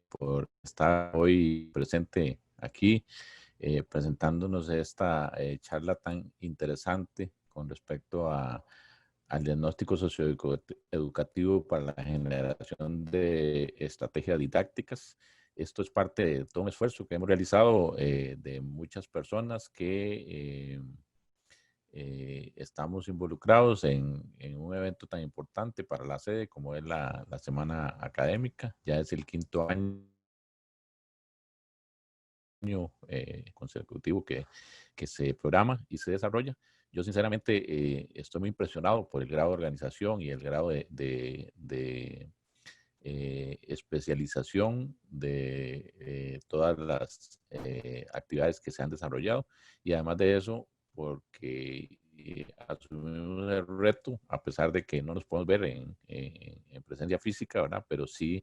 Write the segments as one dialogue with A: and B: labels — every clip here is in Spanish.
A: por estar hoy presente aquí, presentándonos esta charla tan interesante con respecto al diagnóstico socioeducativo para la generación de estrategias didácticas. Esto es parte de todo un esfuerzo que hemos realizado de muchas personas que estamos involucrados en un evento tan importante para la sede como es la Semana Académica. Ya es el quinto año consecutivo que se programa y se desarrolla. Yo sinceramente estoy muy impresionado por el grado de organización y el grado de especialización de todas las actividades que se han desarrollado, y además de eso porque asumimos el reto, a pesar de que no nos podemos ver en presencia física, ¿verdad? Pero sí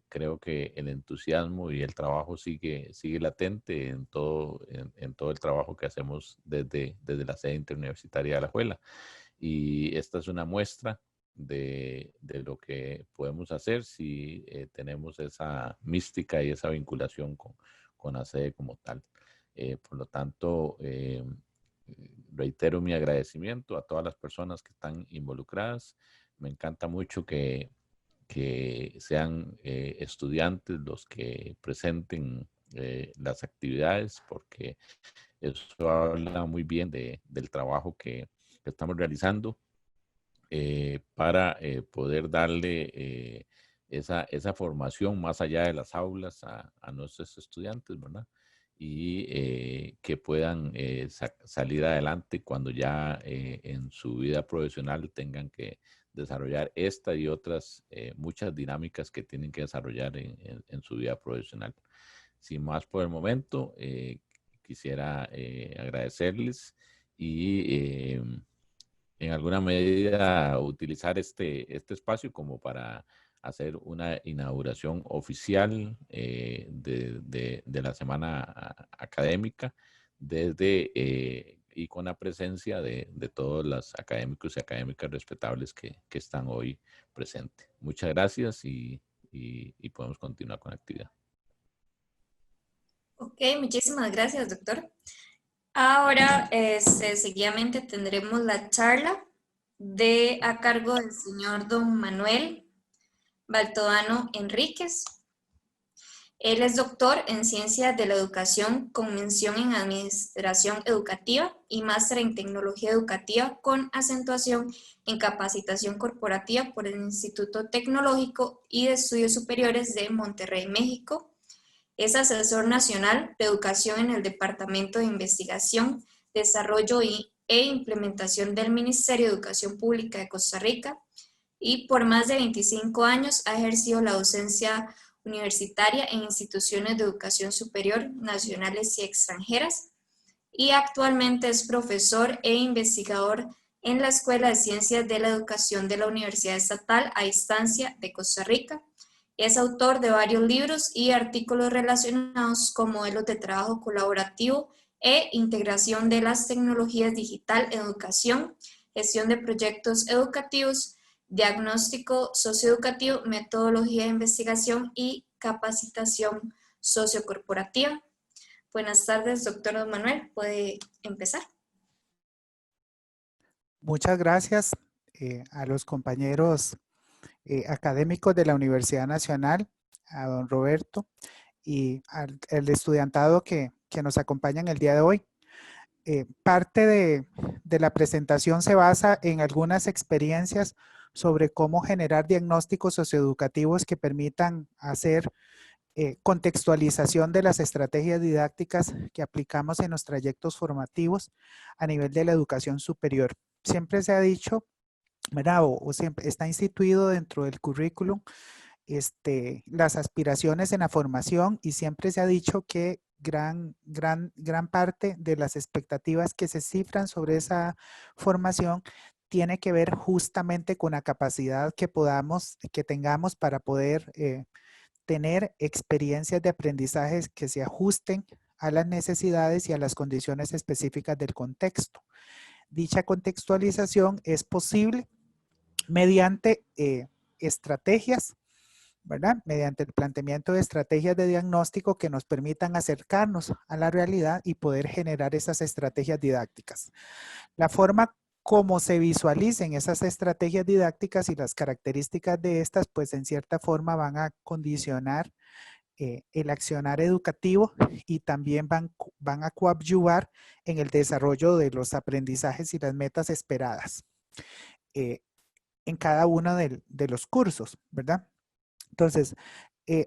A: creo que el entusiasmo y el trabajo sigue latente en todo el trabajo que hacemos desde la sede interuniversitaria de Alajuela. Y esta es una muestra de lo que podemos hacer si tenemos esa mística y esa vinculación con la sede como tal. Por lo tanto, reitero mi agradecimiento a todas las personas que están involucradas. Me encanta mucho que sean estudiantes los que presenten las actividades, porque eso habla muy bien del trabajo que estamos realizando para poder darle esa formación más allá de las aulas a nuestros estudiantes, ¿verdad? Y que puedan salir adelante cuando ya en su vida profesional tengan que desarrollar esta y otras muchas dinámicas que tienen que desarrollar en su vida profesional. Sin más por el momento, quisiera agradecerles y en alguna medida utilizar este espacio como para hacer una inauguración oficial de la semana académica y con la presencia de todos los académicos y académicas respetables que están hoy presentes. Muchas gracias y podemos continuar con la actividad.
B: Ok, muchísimas gracias, doctor. Ahora, seguidamente tendremos la charla a cargo del señor don Manuel Baltodano Enríquez. Él es doctor en Ciencias de la Educación con mención en Administración Educativa y máster en Tecnología Educativa con acentuación en Capacitación Corporativa por el Instituto Tecnológico y de Estudios Superiores de Monterrey, México. Es asesor nacional de educación en el Departamento de Investigación, Desarrollo e Implementación del Ministerio de Educación Pública de Costa Rica y por más de 25 años ha ejercido la docencia universitaria en instituciones de educación superior nacionales y extranjeras y actualmente es profesor e investigador en la Escuela de Ciencias de la Educación de la Universidad Estatal a Distancia de Costa Rica. Es autor de varios libros y artículos relacionados con modelos de trabajo colaborativo e integración de las tecnologías digital en educación, gestión de proyectos educativos, diagnóstico socioeducativo, metodología de investigación y capacitación sociocorporativa. Buenas tardes, doctor Manuel. ¿Puede empezar?
C: Muchas gracias a los compañeros académicos de la Universidad Nacional, a don Roberto y al estudiantado que nos acompaña en el día de hoy. Parte de la presentación se basa en algunas experiencias sobre cómo generar diagnósticos socioeducativos que permitan hacer contextualización de las estrategias didácticas que aplicamos en los trayectos formativos a nivel de la educación superior. Siempre se ha dicho, ¿verdad? O siempre está instituido dentro del currículum las aspiraciones en la formación y siempre se ha dicho que gran parte de las expectativas que se cifran sobre esa formación tiene que ver justamente con la capacidad que tengamos para poder tener experiencias de aprendizaje que se ajusten a las necesidades y a las condiciones específicas del contexto. Dicha contextualización es posible mediante estrategias ¿verdad? Mediante el planteamiento de estrategias de diagnóstico que nos permitan acercarnos a la realidad y poder generar esas estrategias didácticas. La forma como se visualicen esas estrategias didácticas y las características de estas, pues en cierta forma van a condicionar el accionar educativo y también van a coadyuvar en el desarrollo de los aprendizajes y las metas esperadas en cada uno de los cursos, ¿verdad? Entonces,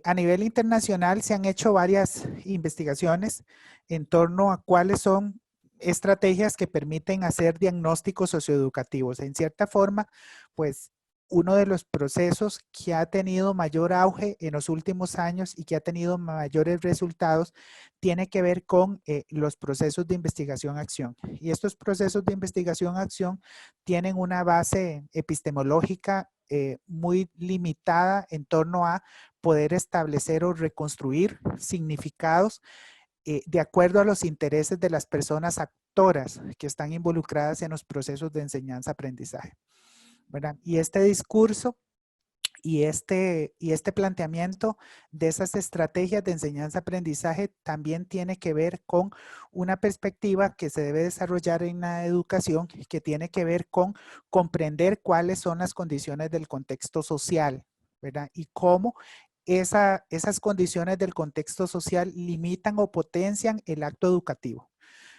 C: a nivel internacional se han hecho varias investigaciones en torno a cuáles son estrategias que permiten hacer diagnósticos socioeducativos. En cierta forma, pues uno de los procesos que ha tenido mayor auge en los últimos años y que ha tenido mayores resultados tiene que ver con los procesos de investigación-acción. Y estos procesos de investigación-acción tienen una base epistemológica muy limitada en torno a poder establecer o reconstruir significados de acuerdo a los intereses de las personas actoras que están involucradas en los procesos de enseñanza-aprendizaje, ¿verdad? Y este discurso y este planteamiento de esas estrategias de enseñanza-aprendizaje también tiene que ver con una perspectiva que se debe desarrollar en la educación, que tiene que ver con comprender cuáles son las condiciones del contexto social, ¿verdad? Y cómo esas condiciones del contexto social limitan o potencian el acto educativo,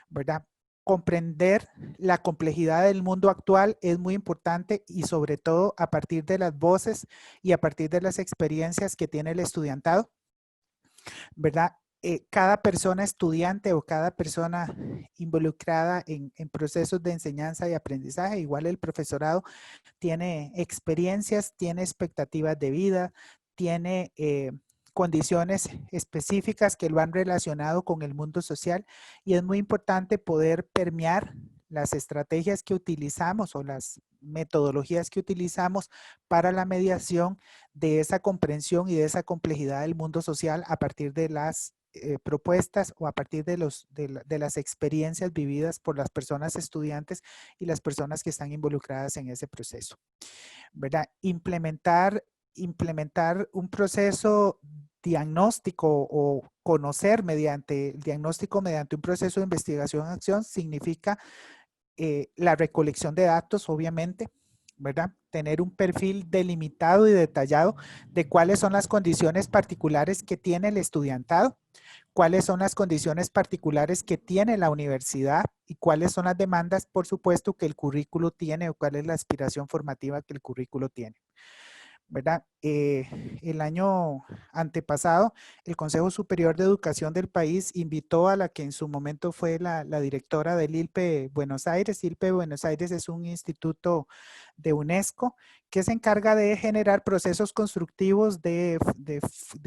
C: ¿verdad? Comprender la complejidad del mundo actual es muy importante y sobre todo a partir de las voces y a partir de las experiencias que tiene el estudiantado, ¿verdad? Cada persona estudiante o cada persona involucrada en procesos de enseñanza y aprendizaje, igual el profesorado, tiene experiencias, tiene expectativas de vida, tiene condiciones específicas que lo han relacionado con el mundo social y es muy importante poder permear las estrategias que utilizamos o las metodologías que utilizamos para la mediación de esa comprensión y de esa complejidad del mundo social a partir de las propuestas o a partir de las experiencias vividas por las personas estudiantes y las personas que están involucradas en ese proceso, ¿verdad? Implementar un proceso diagnóstico o conocer mediante el diagnóstico mediante un proceso de investigación-acción significa la recolección de datos, obviamente, ¿verdad? Tener un perfil delimitado y detallado de cuáles son las condiciones particulares que tiene el estudiantado, cuáles son las condiciones particulares que tiene la universidad y cuáles son las demandas, por supuesto, que el currículo tiene o cuál es la aspiración formativa que el currículo tiene, ¿verdad? El año antepasado, el Consejo Superior de Educación del país invitó a la que en su momento fue la directora del ILPE Buenos Aires. ILPE Buenos Aires es un instituto de UNESCO que se encarga de generar procesos constructivos de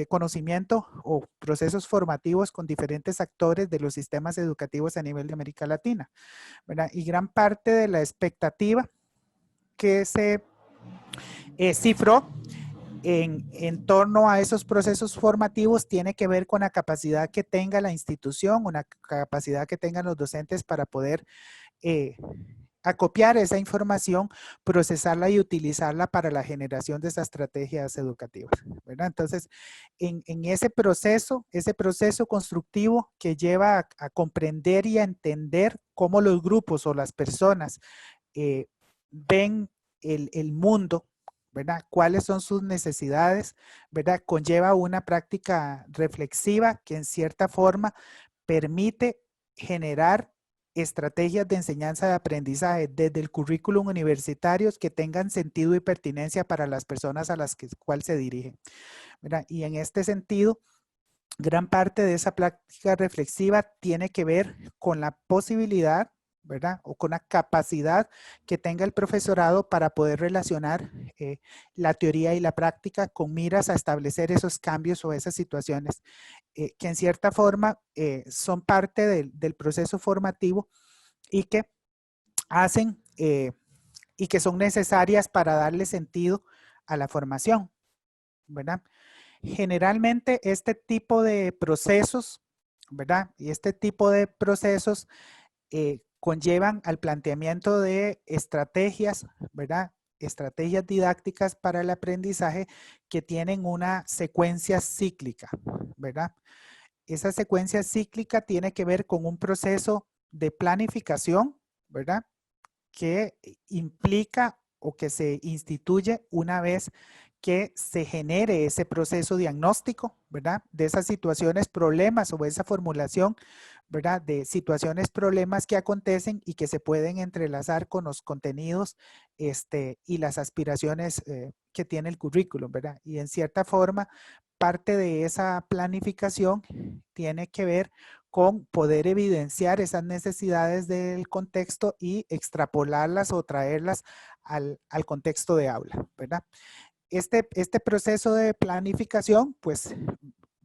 C: conocimiento o procesos formativos con diferentes actores de los sistemas educativos a nivel de América Latina, ¿verdad? Y gran parte de la expectativa que se cifró en torno a esos procesos formativos tiene que ver con la capacidad que tenga la institución, una capacidad que tengan los docentes para poder acopiar esa información, procesarla y utilizarla para la generación de esas estrategias educativas, ¿verdad? Entonces, en ese proceso constructivo que lleva a comprender y a entender cómo los grupos o las personas ven el mundo, ¿verdad? ¿Cuáles son sus necesidades? ¿Verdad? Conlleva una práctica reflexiva que en cierta forma permite generar estrategias de enseñanza de aprendizaje desde el currículum universitarios que tengan sentido y pertinencia para las personas a las cuales se dirigen, ¿verdad? Y en este sentido, gran parte de esa práctica reflexiva tiene que ver con la posibilidad, ¿verdad? O con la capacidad que tenga el profesorado para poder relacionar la teoría y la práctica con miras a establecer esos cambios o esas situaciones que en cierta forma son parte del proceso formativo y que hacen y que son necesarias para darle sentido a la formación, ¿verdad? Generalmente este tipo de procesos, ¿verdad? Y este tipo de procesos conllevan al planteamiento de estrategias, ¿verdad? estrategias didácticas para el aprendizaje que tienen una secuencia cíclica, ¿verdad? Esa secuencia cíclica tiene que ver con un proceso de planificación, ¿verdad? Que implica o que se instituye una vez que se genere ese proceso diagnóstico, ¿verdad? De esas situaciones, problemas o esa formulación, ¿verdad? De situaciones, problemas que acontecen y que se pueden entrelazar con los contenidos y las aspiraciones que tiene el currículum, ¿verdad? Y en cierta forma, parte de esa planificación tiene que ver con poder evidenciar esas necesidades del contexto y extrapolarlas o traerlas al contexto de aula, ¿verdad? Este proceso de planificación, pues,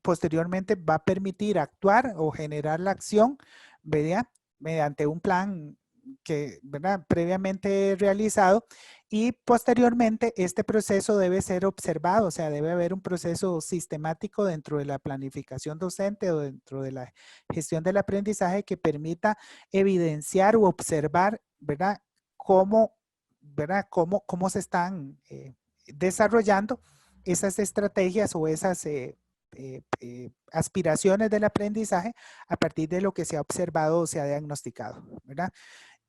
C: posteriormente va a permitir actuar o generar la acción, ¿verdad? Mediante un plan que, ¿verdad? Previamente realizado, y posteriormente este proceso debe ser observado, o sea, debe haber un proceso sistemático dentro de la planificación docente o dentro de la gestión del aprendizaje que permita evidenciar o observar, ¿verdad? ¿Verdad? Cómo se están desarrollando esas estrategias o esas aspiraciones del aprendizaje a partir de lo que se ha observado o se ha diagnosticado, ¿verdad?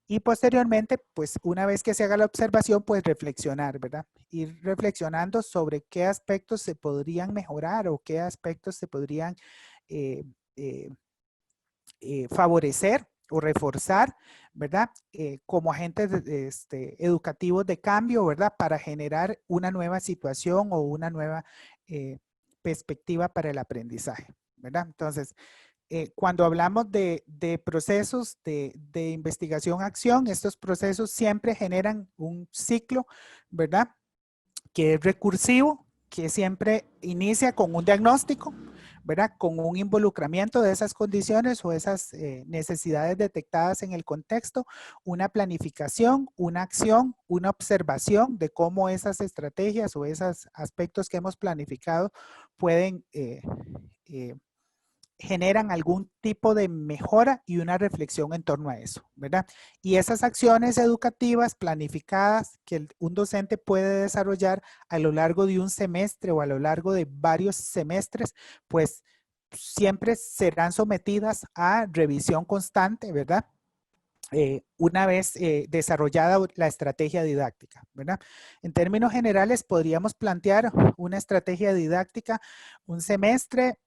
C: Y posteriormente, pues una vez que se haga la observación, pues reflexionar, ¿verdad? Ir reflexionando sobre qué aspectos se podrían mejorar o qué aspectos se podrían favorecer o reforzar, ¿verdad? Como agentes educativos de cambio, ¿verdad? Para generar una nueva situación o una nueva perspectiva para el aprendizaje, ¿verdad? Entonces, cuando hablamos de procesos de investigación-acción, estos procesos siempre generan un ciclo, ¿verdad? Que es recursivo, que siempre inicia con un diagnóstico, ¿verdad? Con un involucramiento de esas condiciones o esas necesidades detectadas en el contexto, una planificación, una acción, una observación de cómo esas estrategias o esos aspectos que hemos planificado pueden generan algún tipo de mejora y una reflexión en torno a eso, ¿verdad? Y esas acciones educativas planificadas que un docente puede desarrollar a lo largo de un semestre o a lo largo de varios semestres, pues siempre serán sometidas a revisión constante, ¿verdad? Una vez desarrollada la estrategia didáctica, ¿verdad? En términos generales, podríamos plantear una estrategia didáctica un semestre,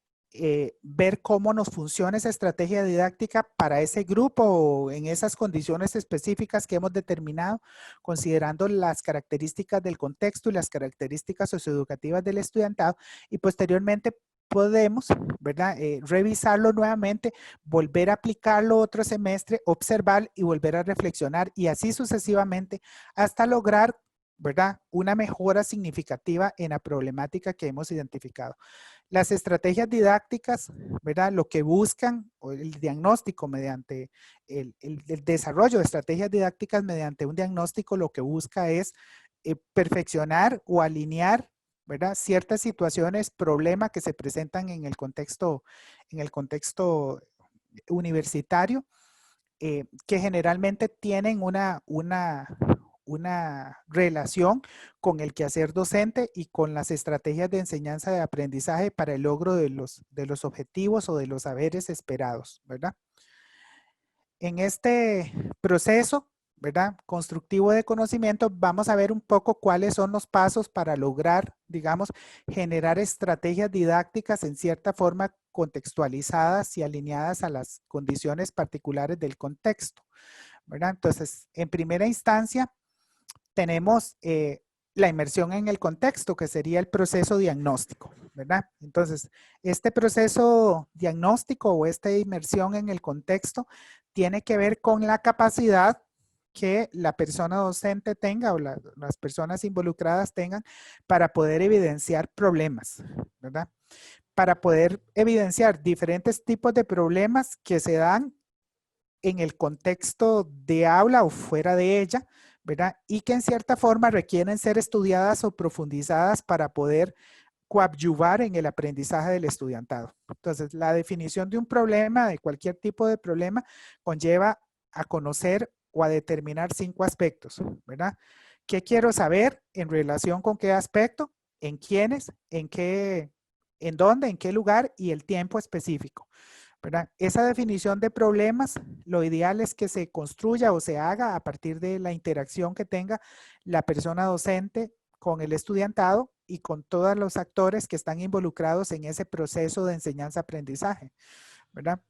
C: ver cómo nos funciona esa estrategia didáctica para ese grupo o en esas condiciones específicas que hemos determinado, considerando las características del contexto y las características socioeducativas del estudiantado, y posteriormente podemos, ¿verdad? Revisarlo nuevamente, volver a aplicarlo otro semestre, observar y volver a reflexionar y así sucesivamente hasta lograr, ¿verdad? Una mejora significativa en la problemática que hemos identificado. Las estrategias didácticas, ¿verdad? Lo que buscan, o el diagnóstico mediante el desarrollo de estrategias didácticas mediante un diagnóstico, lo que busca es perfeccionar o alinear, ¿verdad? Ciertas situaciones, problemas que se presentan en el contexto universitario, que generalmente tienen una relación con el quehacer docente y con las estrategias de enseñanza de aprendizaje para el logro de los objetivos o de los saberes esperados, ¿verdad? En este proceso, ¿verdad? Constructivo de conocimiento, vamos a ver un poco cuáles son los pasos para lograr, digamos, generar estrategias didácticas en cierta forma contextualizadas y alineadas a las condiciones particulares del contexto, ¿verdad? Entonces, en primera instancia, tenemos la inmersión en el contexto, que sería el proceso diagnóstico, ¿verdad? Entonces, este proceso diagnóstico o esta inmersión en el contexto tiene que ver con la capacidad que la persona docente tenga o las personas involucradas tengan para poder evidenciar problemas, ¿verdad? Para poder evidenciar diferentes tipos de problemas que se dan en el contexto de aula o fuera de ella, ¿verdad? Y que en cierta forma requieren ser estudiadas o profundizadas para poder coadyuvar en el aprendizaje del estudiantado. Entonces, la definición de un problema, de cualquier tipo de problema, conlleva a conocer o a determinar 5 aspectos, ¿verdad? ¿Qué quiero saber en relación con qué aspecto, en quiénes, en qué, en dónde, en qué lugar y el tiempo específico? ¿Verdad? Esa definición de problemas, lo ideal es que se construya o se haga a partir de la interacción que tenga la persona docente con el estudiantado y con todos los actores que están involucrados en ese proceso de enseñanza-aprendizaje, ¿verdad?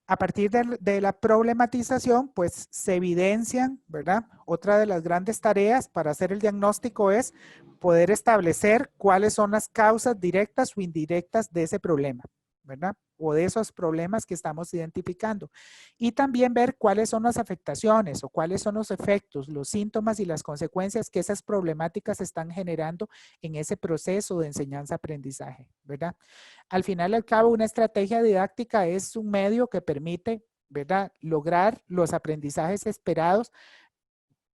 C: A partir de la problematización, pues se evidencian, ¿verdad? Otra de las grandes tareas para hacer el diagnóstico es poder establecer cuáles son las causas directas o indirectas de ese problema, ¿verdad? O de esos problemas que estamos identificando. Y también ver cuáles son las afectaciones o cuáles son los efectos, los síntomas y las consecuencias que esas problemáticas están generando en ese proceso de enseñanza-aprendizaje, ¿verdad? Al final y al cabo, una estrategia didáctica es un medio que permite, ¿verdad?, lograr los aprendizajes esperados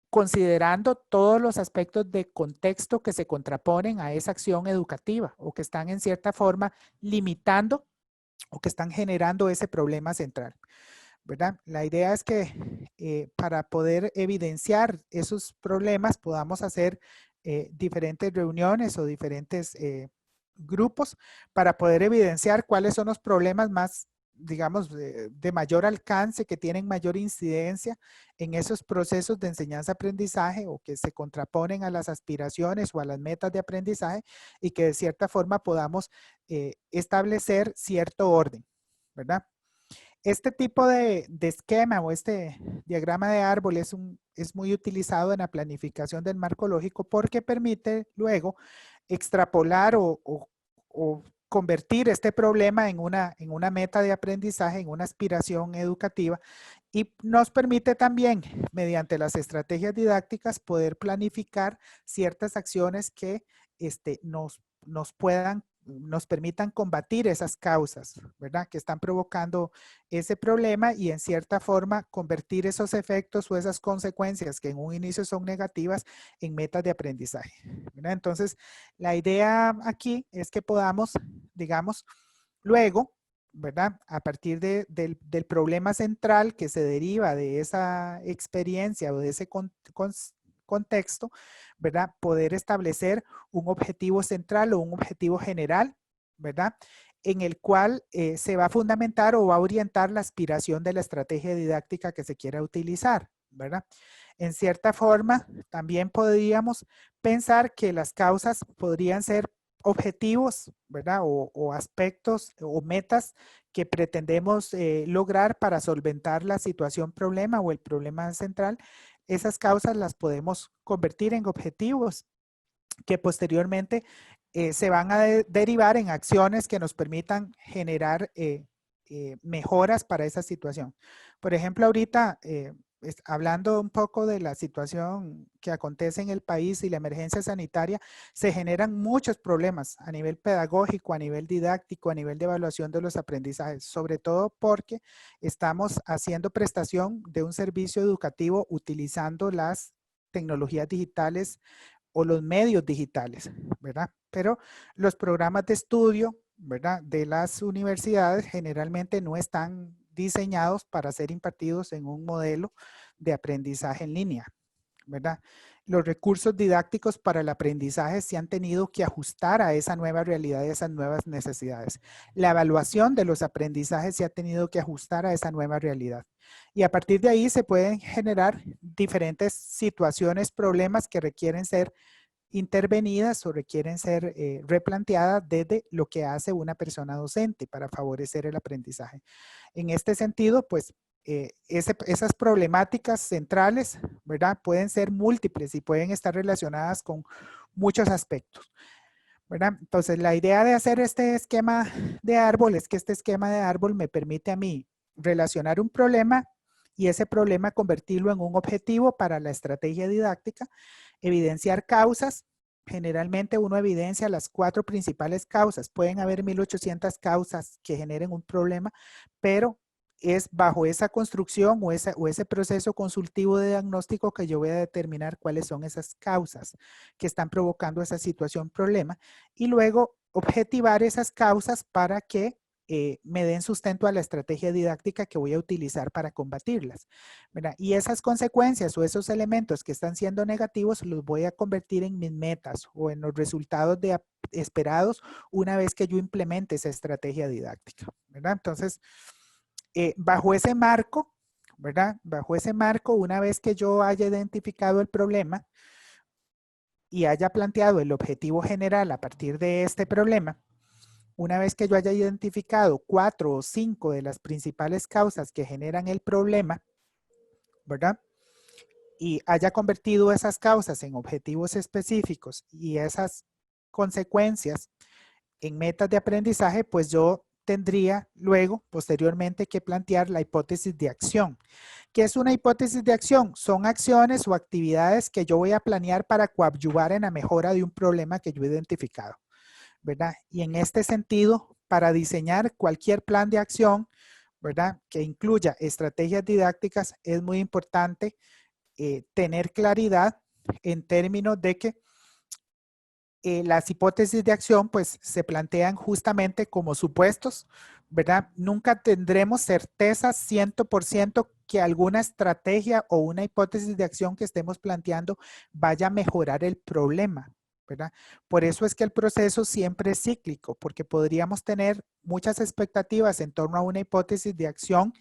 C: considerando todos los aspectos de contexto que se contraponen a esa acción educativa o que están en cierta forma limitando o que están generando ese problema central, ¿verdad? La idea es que para poder evidenciar esos problemas podamos hacer diferentes reuniones o diferentes grupos para poder evidenciar cuáles son los problemas más, digamos, de mayor alcance, que tienen mayor incidencia en esos procesos de enseñanza-aprendizaje o que se contraponen a las aspiraciones o a las metas de aprendizaje y que de cierta forma podamos establecer cierto orden, ¿verdad? Este tipo de esquema o este diagrama de árbol es muy utilizado en la planificación del marco lógico porque permite luego extrapolar o convertir este problema en una meta de aprendizaje, en una aspiración educativa y nos permite también, mediante las estrategias didácticas, poder planificar ciertas acciones que nos permitan combatir esas causas, ¿verdad? Que están provocando ese problema y en cierta forma convertir esos efectos o esas consecuencias que en un inicio son negativas en metas de aprendizaje, ¿verdad? Entonces, la idea aquí es que podamos, digamos, luego, ¿verdad? A partir del problema central que se deriva de esa experiencia o de ese contexto, ¿verdad? Poder establecer un objetivo central o un objetivo general, ¿verdad? En el cual se va a fundamentar o va a orientar la aspiración de la estrategia didáctica que se quiera utilizar, ¿verdad? En cierta forma, también podríamos pensar que las causas podrían ser objetivos, ¿verdad? O aspectos o metas que pretendemos lograr para solventar la situación problema o el problema central. Esas causas las podemos convertir en objetivos que posteriormente se van a derivar en acciones que nos permitan generar mejoras para esa situación. Por ejemplo, ahorita hablando un poco de la situación que acontece en el país y la emergencia sanitaria, se generan muchos problemas a nivel pedagógico, a nivel didáctico, a nivel de evaluación de los aprendizajes, sobre todo porque estamos haciendo prestación de un servicio educativo utilizando las tecnologías digitales o los medios digitales, ¿verdad? Pero los programas de estudio, ¿verdad?, de las universidades generalmente no están diseñados para ser impartidos en un modelo de aprendizaje en línea, ¿verdad? Los recursos didácticos para el aprendizaje se han tenido que ajustar a esa nueva realidad y a esas nuevas necesidades. La evaluación de los aprendizajes se ha tenido que ajustar a esa nueva realidad. Y a partir de ahí se pueden generar diferentes situaciones, problemas que requieren ser intervenidas o requieren ser replanteadas desde lo que hace una persona docente para favorecer el aprendizaje. En este sentido, pues esas problemáticas centrales, ¿verdad?, pueden ser múltiples y pueden estar relacionadas con muchos aspectos, ¿verdad? Entonces, la idea de hacer este esquema de árbol es que este esquema de árbol me permite a mí relacionar un problema y ese problema convertirlo en un objetivo para la estrategia didáctica, evidenciar causas. Generalmente uno evidencia las 4 principales causas. Pueden haber 1800 causas que generen un problema, pero es bajo esa construcción o ese proceso consultivo de diagnóstico que yo voy a determinar cuáles son esas causas que están provocando esa situación problema y luego objetivar esas causas para que me den sustento a la estrategia didáctica que voy a utilizar para combatirlas, ¿verdad? Y esas consecuencias o esos elementos que están siendo negativos los voy a convertir en mis metas o en los resultados esperados una vez que yo implemente esa estrategia didáctica, ¿verdad? Entonces, bajo ese marco, ¿verdad? Bajo ese marco, una vez que yo haya identificado el problema y haya planteado el objetivo general a partir de este problema, una vez que yo haya identificado 4 o 5 de las principales causas que generan el problema, ¿verdad? Y haya convertido esas causas en objetivos específicos y esas consecuencias en metas de aprendizaje, pues yo tendría luego, posteriormente, que plantear la hipótesis de acción. ¿Qué es una hipótesis de acción? Son acciones o actividades que yo voy a planear para coadyuvar en la mejora de un problema que yo he identificado, ¿verdad? Y en este sentido, para diseñar cualquier plan de acción, ¿verdad? Que incluya estrategias didácticas, es muy importante tener claridad en términos de que las hipótesis de acción pues se plantean justamente como supuestos, ¿verdad? Nunca tendremos certeza 100% que alguna estrategia o una hipótesis de acción que estemos planteando vaya a mejorar el problema, ¿verdad? Por eso es que el proceso siempre es cíclico, porque podríamos tener muchas expectativas en torno a una hipótesis de acción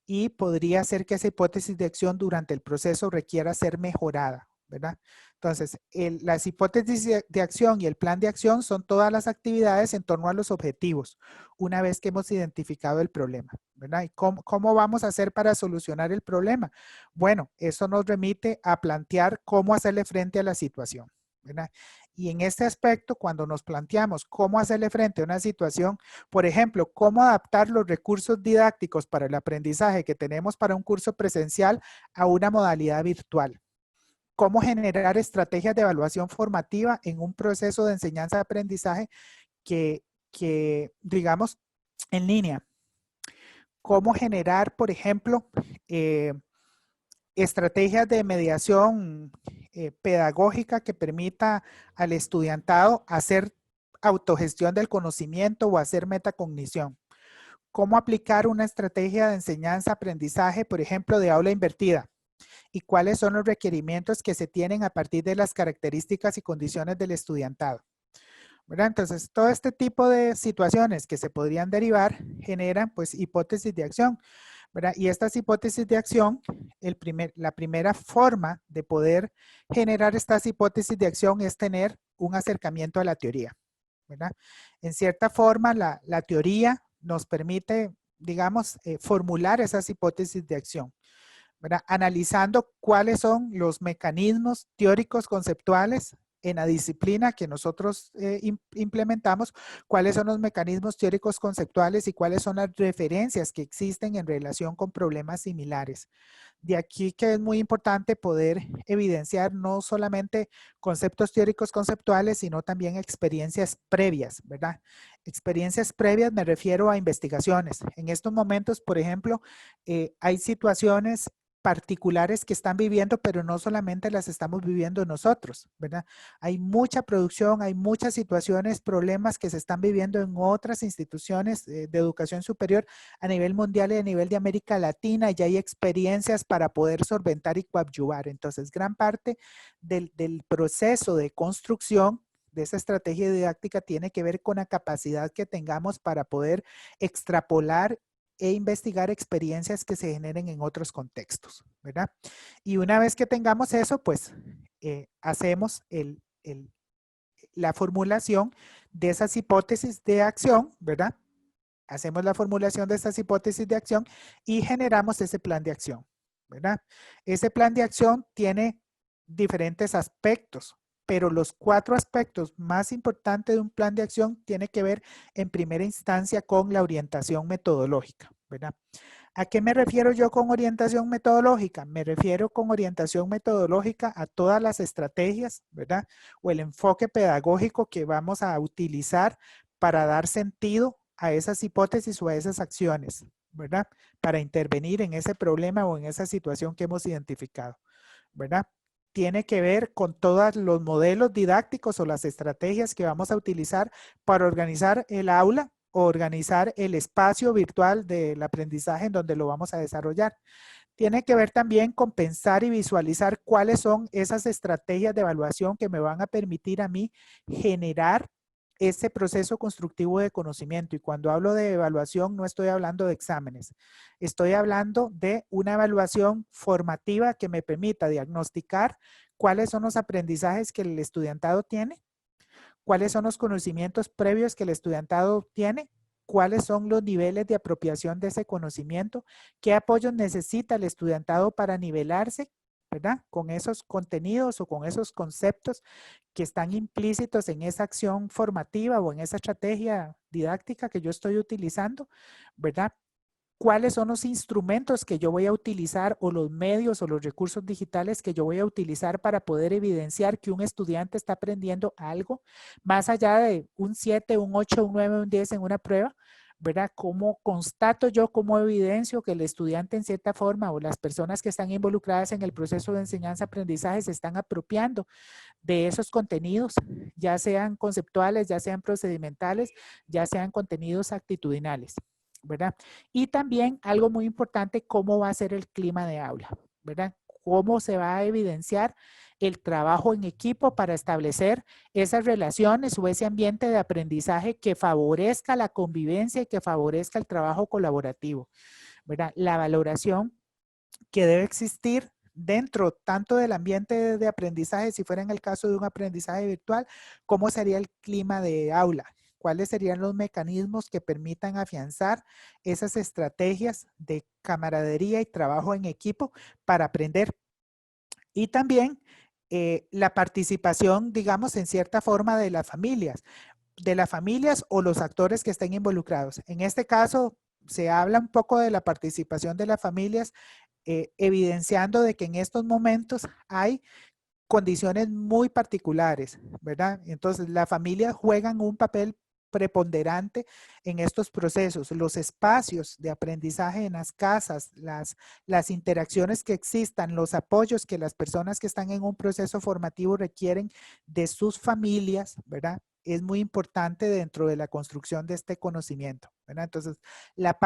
C: y podría ser que esa hipótesis de acción durante el proceso requiera ser mejorada, ¿verdad? Entonces, las hipótesis de acción y el plan de acción son todas las actividades en torno a los objetivos, una vez que hemos identificado el problema, ¿verdad? ¿Y cómo vamos a hacer para solucionar el problema? Bueno, eso nos remite a plantear cómo hacerle frente a la situación, ¿verdad? Y en este aspecto, cuando nos planteamos cómo hacerle frente a una situación, por ejemplo, cómo adaptar los recursos didácticos para el aprendizaje que tenemos para un curso presencial a una modalidad virtual, cómo generar estrategias de evaluación formativa en un proceso de enseñanza-aprendizaje digamos, en línea. Cómo generar, por ejemplo, estrategias de mediación pedagógica que permita al estudiantado hacer autogestión del conocimiento o hacer metacognición. Cómo aplicar una estrategia de enseñanza-aprendizaje, por ejemplo, de aula invertida. Y cuáles son los requerimientos que se tienen a partir de las características y condiciones del estudiantado, ¿verdad? Entonces, todo este tipo de situaciones que se podrían derivar generan, pues, hipótesis de acción, ¿verdad? Y estas hipótesis de acción, la primera forma de poder generar estas hipótesis de acción es tener un acercamiento a la teoría, ¿verdad? En cierta forma, la teoría nos permite, digamos, formular esas hipótesis de acción, ¿verdad? Analizando cuáles son los mecanismos teóricos conceptuales en la disciplina que nosotros implementamos, cuáles son los mecanismos teóricos conceptuales y cuáles son las referencias que existen en relación con problemas similares. De aquí que es muy importante poder evidenciar no solamente conceptos teóricos conceptuales, sino también experiencias previas, ¿verdad? Experiencias previas me refiero a investigaciones. En estos momentos, por ejemplo, hay situaciones particulares que están viviendo, pero no solamente las estamos viviendo nosotros, ¿verdad? Hay mucha producción, hay muchas situaciones, problemas que se están viviendo en otras instituciones de educación superior a nivel mundial y a nivel de América Latina, y hay experiencias para poder solventar y coadyuvar. Entonces, gran parte del proceso de construcción de esa estrategia didáctica tiene que ver con la capacidad que tengamos para poder extrapolar e investigar experiencias que se generen en otros contextos, ¿verdad? Y una vez que tengamos eso, pues hacemos la formulación de esas hipótesis de acción, ¿verdad? Hacemos la formulación de estas hipótesis de acción y generamos ese plan de acción, ¿verdad? Ese plan de acción tiene diferentes aspectos, pero los 4 aspectos más importantes de un plan de acción tiene que ver en primera instancia con la orientación metodológica, ¿verdad? ¿A qué me refiero yo con orientación metodológica? Me refiero con orientación metodológica a todas las estrategias, ¿verdad? O el enfoque pedagógico que vamos a utilizar para dar sentido a esas hipótesis o a esas acciones, ¿verdad? Para intervenir en ese problema o en esa situación que hemos identificado, ¿verdad? Tiene que ver con todos los modelos didácticos o las estrategias que vamos a utilizar para organizar el aula organizar el espacio virtual del aprendizaje en donde lo vamos a desarrollar. Tiene que ver también con pensar y visualizar cuáles son esas estrategias de evaluación que me van a permitir a mí generar ese proceso constructivo de conocimiento. Y cuando hablo de evaluación, no estoy hablando de exámenes. Estoy hablando de una evaluación formativa que me permita diagnosticar cuáles son los aprendizajes que el estudiantado tiene, cuáles son los conocimientos previos que el estudiantado tiene, cuáles son los niveles de apropiación de ese conocimiento, qué apoyos necesita el estudiantado para nivelarse, ¿verdad? Con esos contenidos o con esos conceptos que están implícitos en esa acción formativa o en esa estrategia didáctica que yo estoy utilizando, ¿verdad? ¿Cuáles son los instrumentos que yo voy a utilizar o los medios o los recursos digitales que yo voy a utilizar para poder evidenciar que un estudiante está aprendiendo algo más allá de un 7, un 8, un 9, un 10 en una prueba? ¿Verdad? ¿Cómo constato yo, cómo evidencio que el estudiante en cierta forma o las personas que están involucradas en el proceso de enseñanza-aprendizaje se están apropiando de esos contenidos, ya sean conceptuales, ya sean procedimentales, ya sean contenidos actitudinales? ¿Verdad? Y también algo muy importante, cómo va a ser el clima de aula, ¿verdad? Cómo se va a evidenciar el trabajo en equipo para establecer esas relaciones o ese ambiente de aprendizaje que favorezca la convivencia y que favorezca el trabajo colaborativo, ¿verdad? La valoración que debe existir dentro tanto del ambiente de aprendizaje, si fuera en el caso de un aprendizaje virtual, cómo sería el clima de aula, cuáles serían los mecanismos que permitan afianzar esas estrategias de camaradería y trabajo en equipo para aprender. Y también la participación, digamos, en cierta forma de las familias o los actores que estén involucrados. En este caso, se habla un poco de la participación de las familias, evidenciando de que en estos momentos hay condiciones muy particulares, ¿verdad? Entonces, las familias juegan un papel preponderante en estos procesos. Los espacios de aprendizaje en las casas, las interacciones que existan, los apoyos que las personas que están en un proceso formativo requieren de sus familias, ¿verdad? Es muy importante dentro de la construcción de este conocimiento, ¿verdad? Entonces, la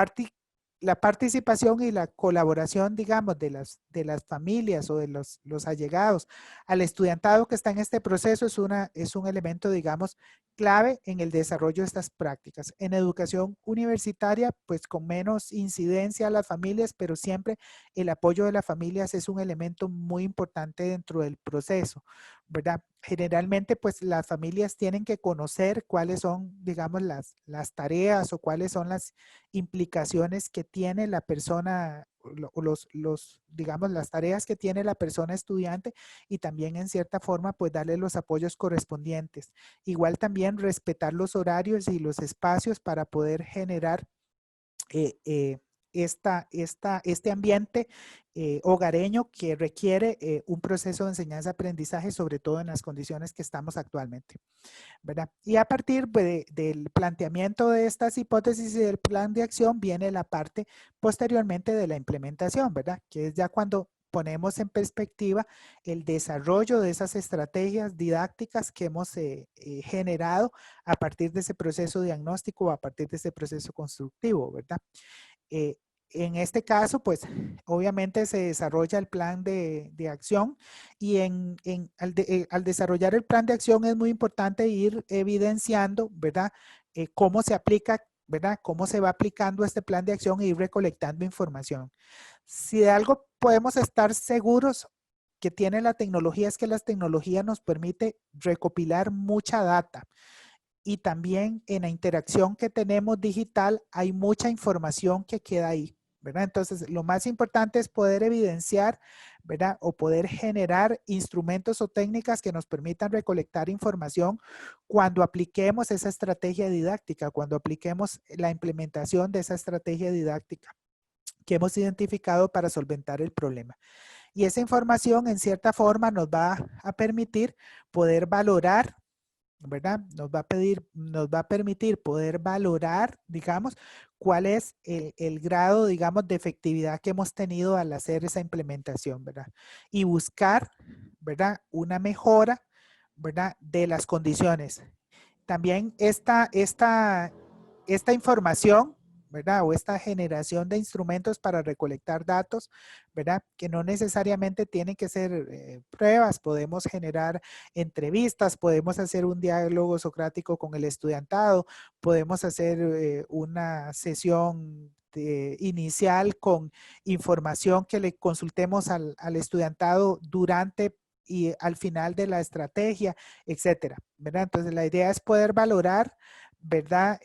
C: participación y la colaboración, digamos, de las familias o de los allegados al estudiantado que está en este proceso es un elemento, digamos, clave en el desarrollo de estas prácticas. En educación universitaria, pues con menos incidencia a las familias, pero siempre el apoyo de las familias es un elemento muy importante dentro del proceso, ¿verdad? Generalmente, pues las familias tienen que conocer cuáles son, digamos, las tareas o cuáles son las implicaciones que tiene la persona, digamos, las tareas que tiene la persona estudiante y también en cierta forma, pues darle los apoyos correspondientes. Igual también respetar los horarios y los espacios para poder generar este ambiente hogareño que requiere un proceso de enseñanza-aprendizaje, sobre todo en las condiciones que estamos actualmente, ¿verdad? Y a partir del planteamiento de estas hipótesis y del plan de acción viene la parte posteriormente de la implementación, ¿verdad? Que es ya cuando ponemos en perspectiva el desarrollo de esas estrategias didácticas que hemos generado a partir de ese proceso diagnóstico o a partir de ese proceso constructivo, ¿verdad? En este caso, pues obviamente se desarrolla el plan de acción y al desarrollar el plan de acción es muy importante ir evidenciando, ¿verdad? Cómo se aplica, ¿verdad? Cómo se va aplicando este plan de acción e ir recolectando información. Si de algo podemos estar seguros que tiene la tecnología es que la tecnología nos permite recopilar mucha data. Y también en la interacción que tenemos digital hay mucha información que queda ahí, ¿verdad? Entonces, lo más importante es poder evidenciar, ¿verdad? O poder generar instrumentos o técnicas que nos permitan recolectar información cuando apliquemos esa estrategia didáctica, cuando apliquemos la implementación de esa estrategia didáctica que hemos identificado para solventar el problema. Y esa información, en cierta forma, nos va a permitir poder valorar, ¿verdad? Nos va a permitir poder valorar, digamos, cuál es el grado, digamos, de efectividad que hemos tenido al hacer esa implementación, ¿verdad? Y buscar, ¿verdad? Una mejora, ¿verdad? De las condiciones. También esta esta información, ¿verdad? O esta generación de instrumentos para recolectar datos, ¿verdad? Que no necesariamente tienen que ser pruebas, podemos generar entrevistas, podemos hacer un diálogo socrático con el estudiantado, podemos hacer una sesión inicial con información que le consultemos al estudiantado durante y al final de la estrategia, etcétera, ¿verdad? Entonces la idea es poder valorar, ¿verdad?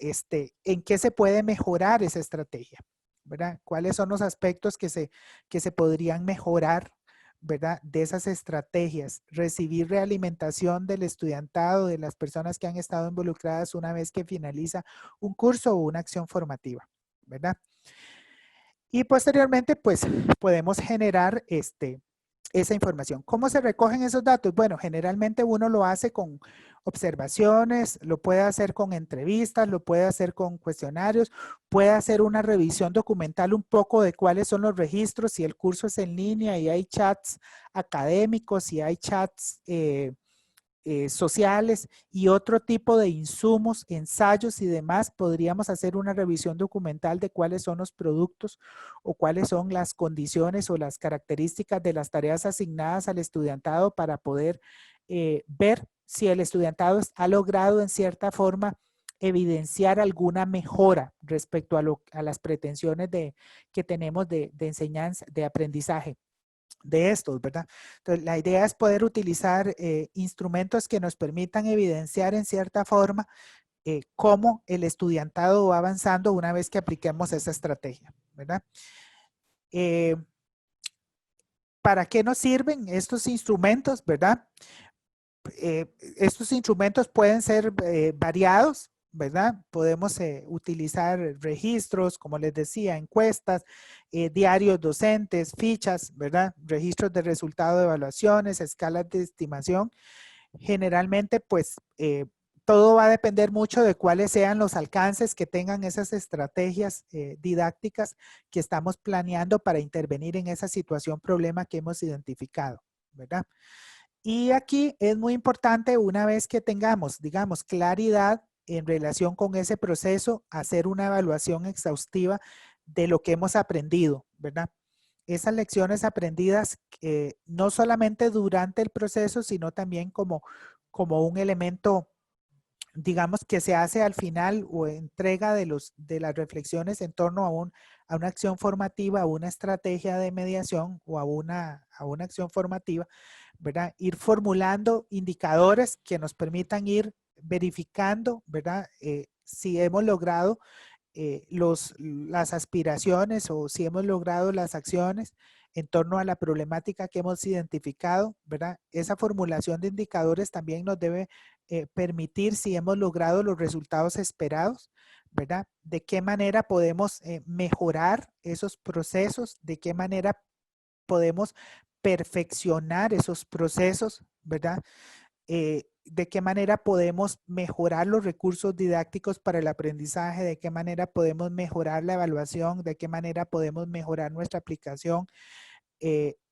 C: En qué se puede mejorar esa estrategia, ¿verdad? ¿Cuáles son los aspectos que se podrían mejorar, ¿verdad? De esas estrategias, recibir realimentación del estudiantado, de las personas que han estado involucradas una vez que finaliza un curso o una acción formativa, ¿verdad? Y posteriormente, pues, podemos generar esa información. ¿Cómo se recogen esos datos? Bueno, generalmente uno lo hace con observaciones, lo puede hacer con entrevistas, lo puede hacer con cuestionarios, puede hacer una revisión documental un poco de cuáles son los registros, si el curso es en línea y hay chats académicos, si hay chats sociales y otro tipo de insumos, ensayos y demás, podríamos hacer una revisión documental de cuáles son los productos o cuáles son las condiciones o las características de las tareas asignadas al estudiantado para poder ver si el estudiantado ha logrado en cierta forma evidenciar alguna mejora respecto a las pretensiones que tenemos de enseñanza, de aprendizaje de estos, ¿verdad? Entonces, la idea es poder utilizar instrumentos que nos permitan evidenciar en cierta forma cómo el estudiantado va avanzando una vez que apliquemos esa estrategia, ¿verdad? ¿Para qué nos sirven estos instrumentos, verdad? Estos instrumentos pueden ser variados, ¿verdad? Podemos utilizar registros, como les decía, encuestas, diarios docentes, fichas, ¿verdad? Registros de resultado de evaluaciones, escalas de estimación. Generalmente, pues, todo va a depender mucho de cuáles sean los alcances que tengan esas estrategias didácticas que estamos planeando para intervenir en esa situación, problema que hemos identificado, ¿verdad? Y aquí es muy importante, una vez que tengamos, digamos, claridad en relación con ese proceso, hacer una evaluación exhaustiva de lo que hemos aprendido, ¿verdad? Esas lecciones aprendidas no solamente durante el proceso, sino también como un elemento, digamos, que se hace al final o entrega de las reflexiones en torno a una acción formativa, a una estrategia de mediación o a una acción formativa, ¿verdad? Ir formulando indicadores que nos permitan ir verificando, ¿verdad? Si hemos logrado las aspiraciones o si hemos logrado las acciones en torno a la problemática que hemos identificado, ¿verdad? Esa formulación de indicadores también nos debe permitir si hemos logrado los resultados esperados, ¿verdad? De qué manera podemos mejorar esos procesos, de qué manera podemos perfeccionar esos procesos, ¿verdad? De qué manera podemos mejorar los recursos didácticos para el aprendizaje, de qué manera podemos mejorar la evaluación, de qué manera podemos mejorar nuestra aplicación,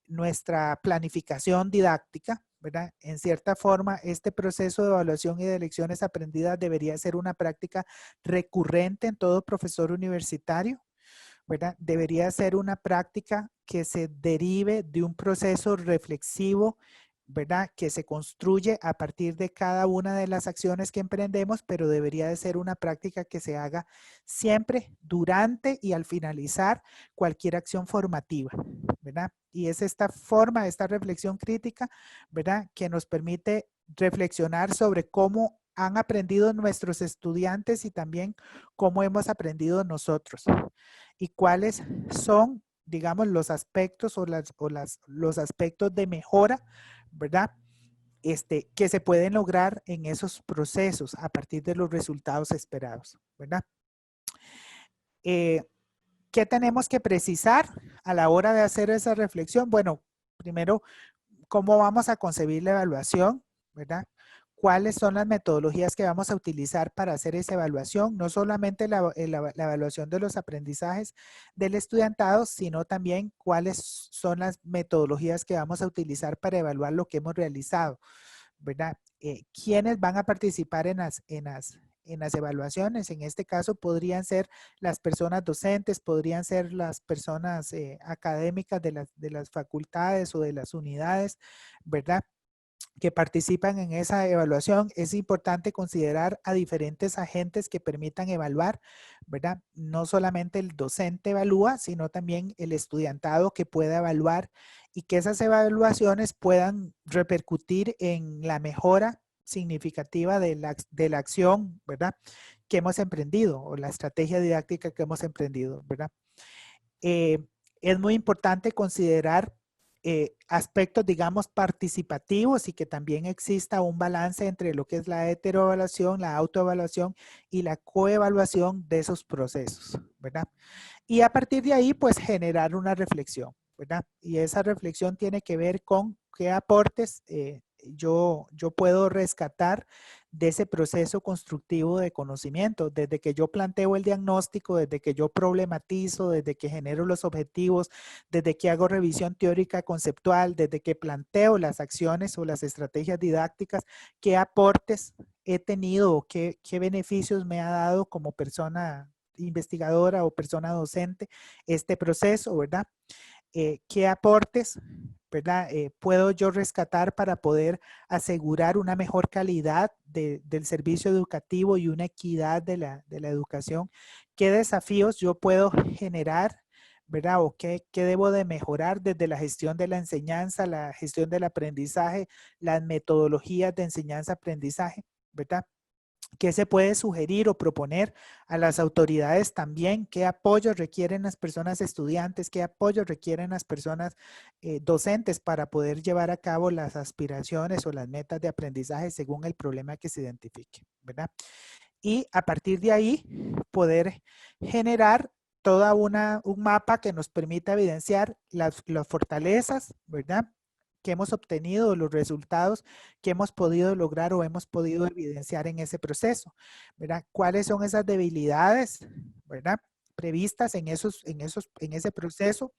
C: nuestra planificación didáctica, ¿verdad? En cierta forma, este proceso de evaluación y de lecciones aprendidas debería ser una práctica recurrente en todo profesor universitario, ¿verdad? Debería ser una práctica que se derive de un proceso reflexivo, ¿verdad? Que se construye a partir de cada una de las acciones que emprendemos, pero debería de ser una práctica que se haga siempre durante y al finalizar cualquier acción formativa, ¿verdad? Y es esta forma, esta reflexión crítica, ¿verdad? Que nos permite reflexionar sobre cómo han aprendido nuestros estudiantes y también cómo hemos aprendido nosotros y cuáles son, digamos, los aspectos los aspectos de mejora, ¿verdad? Que se pueden lograr en esos procesos a partir de los resultados esperados, ¿verdad? ¿Qué tenemos que precisar a la hora de hacer esa reflexión? Bueno, primero, ¿cómo vamos a concebir la evaluación, verdad? ¿Cuáles son las metodologías que vamos a utilizar para hacer esa evaluación? No solamente la evaluación de los aprendizajes del estudiantado, sino también cuáles son las metodologías que vamos a utilizar para evaluar lo que hemos realizado, ¿verdad? ¿Quiénes van a participar en en las evaluaciones. En este caso podrían ser las personas docentes, podrían ser las personas académicas de las facultades o de las unidades, ¿verdad?, que participan en esa evaluación. Es importante considerar a diferentes agentes que permitan evaluar, ¿verdad? No solamente el docente evalúa, sino también el estudiantado que pueda evaluar y que esas evaluaciones puedan repercutir en la mejora significativa de la acción, ¿verdad?, que hemos emprendido, o la estrategia didáctica que hemos emprendido, ¿verdad? Es muy importante considerar aspectos, digamos, participativos y que también exista un balance entre lo que es la heteroevaluación, la autoevaluación y la coevaluación de esos procesos, ¿verdad? Y a partir de ahí, pues, generar una reflexión, ¿verdad? Y esa reflexión tiene que ver con qué aportes yo puedo rescatar de ese proceso constructivo de conocimiento, desde que yo planteo el diagnóstico, desde que yo problematizo, desde que genero los objetivos, desde que hago revisión teórica conceptual, desde que planteo las acciones o las estrategias didácticas, qué aportes he tenido o qué beneficios me ha dado como persona investigadora o persona docente este proceso, ¿verdad? ¿Qué aportes, ¿verdad?, puedo yo rescatar para poder asegurar una mejor calidad del servicio educativo y una equidad de la educación? ¿Qué desafíos yo puedo generar, ¿verdad? ¿O qué debo de mejorar desde la gestión de la enseñanza, la gestión del aprendizaje, las metodologías de enseñanza-aprendizaje, ¿verdad? ¿Qué se puede sugerir o proponer a las autoridades también? ¿Qué apoyo requieren las personas estudiantes? ¿Qué apoyo requieren las personas docentes para poder llevar a cabo las aspiraciones o las metas de aprendizaje según el problema que se identifique, ¿verdad? Y a partir de ahí poder generar toda un mapa que nos permita evidenciar las fortalezas, ¿verdad?, que hemos obtenido, los resultados que hemos podido lograr o hemos podido evidenciar en ese proceso, ¿verdad? ¿Cuáles son esas debilidades, ¿verdad?, previstas en ese proceso,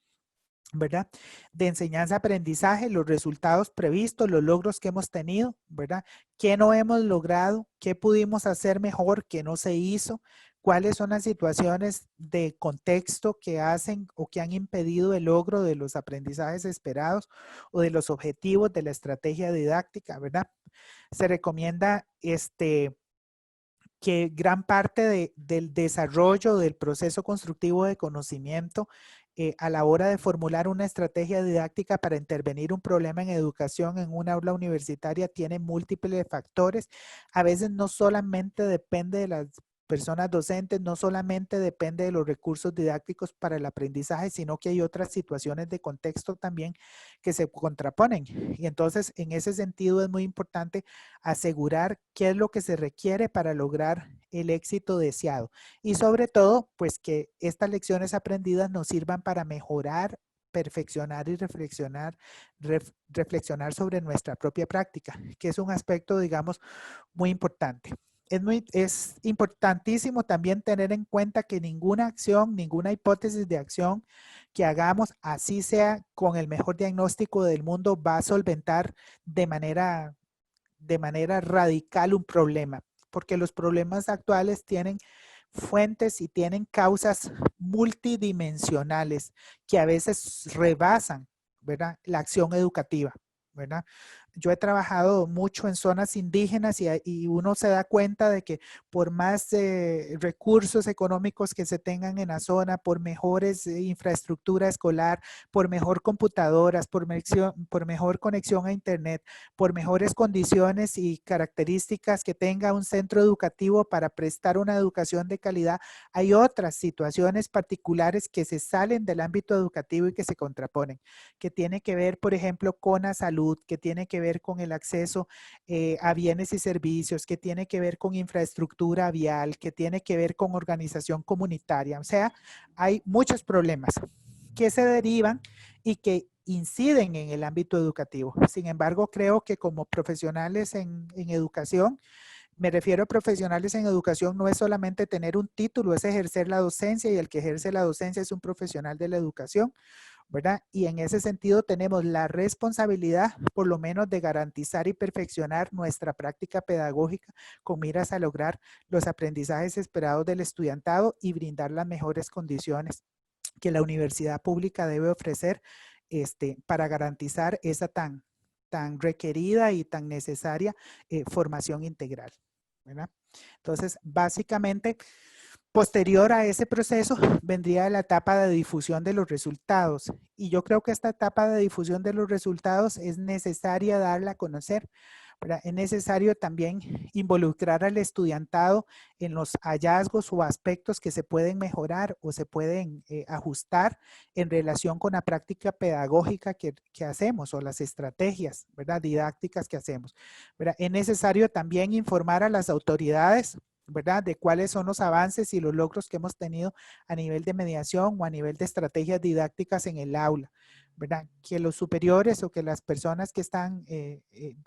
C: ¿verdad?, de enseñanza-aprendizaje, los resultados previstos, los logros que hemos tenido, ¿verdad? ¿Qué no hemos logrado? ¿Qué pudimos hacer mejor que no se hizo? ¿Cuáles son las situaciones de contexto que hacen o que han impedido el logro de los aprendizajes esperados o de los objetivos de la estrategia didáctica, ¿verdad? Se recomienda que gran parte del desarrollo del proceso constructivo de conocimiento a la hora de formular una estrategia didáctica para intervenir un problema en educación en una aula universitaria tiene múltiples factores. A veces no solamente depende de las personas docentes, no solamente depende de los recursos didácticos para el aprendizaje, sino que hay otras situaciones de contexto también que se contraponen. Y entonces, en ese sentido, es muy importante asegurar qué es lo que se requiere para lograr el éxito deseado. Y sobre todo, pues que estas lecciones aprendidas nos sirvan para mejorar, perfeccionar y reflexionar sobre nuestra propia práctica, que es un aspecto, digamos, muy importante. Es importantísimo también tener en cuenta que ninguna acción, ninguna hipótesis de acción que hagamos, así sea con el mejor diagnóstico del mundo, va a solventar de manera radical un problema, porque los problemas actuales tienen fuentes y tienen causas multidimensionales que a veces rebasan, ¿verdad?, la acción educativa, ¿verdad? Yo he trabajado mucho en zonas indígenas y uno se da cuenta de que por más recursos económicos que se tengan en la zona, por mejores infraestructura escolar, por mejor computadoras, por mejor conexión a internet, por mejores condiciones y características que tenga un centro educativo para prestar una educación de calidad, hay otras situaciones particulares que se salen del ámbito educativo y que se contraponen, que tiene que ver, por ejemplo, con la salud, que tiene que ver con el acceso a bienes y servicios, que tiene que ver con infraestructura vial, que tiene que ver con organización comunitaria. O sea, hay muchos problemas que se derivan y que inciden en el ámbito educativo. Sin embargo, creo que como profesionales en educación, me refiero a profesionales en educación, no es solamente tener un título, es ejercer la docencia y el que ejerce la docencia es un profesional de la educación, ¿verdad? Y en ese sentido tenemos la responsabilidad, por lo menos, de garantizar y perfeccionar nuestra práctica pedagógica con miras a lograr los aprendizajes esperados del estudiantado y brindar las mejores condiciones que la universidad pública debe ofrecer para garantizar esa tan requerida y tan necesaria formación integral, ¿verdad? Entonces, básicamente, posterior a ese proceso vendría la etapa de difusión de los resultados. Y yo creo que esta etapa de difusión de los resultados es necesaria darla a conocer, ¿verdad? Es necesario también involucrar al estudiantado en los hallazgos o aspectos que se pueden mejorar o se pueden ajustar en relación con la práctica pedagógica que hacemos o las estrategias, ¿verdad?, didácticas que hacemos, ¿verdad? Es necesario también informar a las autoridades, ¿verdad?, de cuáles son los avances y los logros que hemos tenido a nivel de mediación o a nivel de estrategias didácticas en el aula, ¿verdad? Que los superiores o que las personas que están,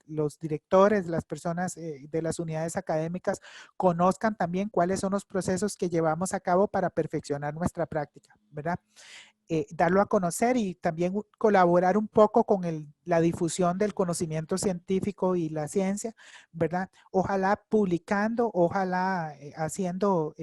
C: los directores, las personas de las unidades académicas conozcan también cuáles son los procesos que llevamos a cabo para perfeccionar nuestra práctica, ¿verdad? Darlo a conocer y también colaborar un poco con la difusión del conocimiento científico y la ciencia, ¿verdad? Ojalá publicando, ojalá haciendo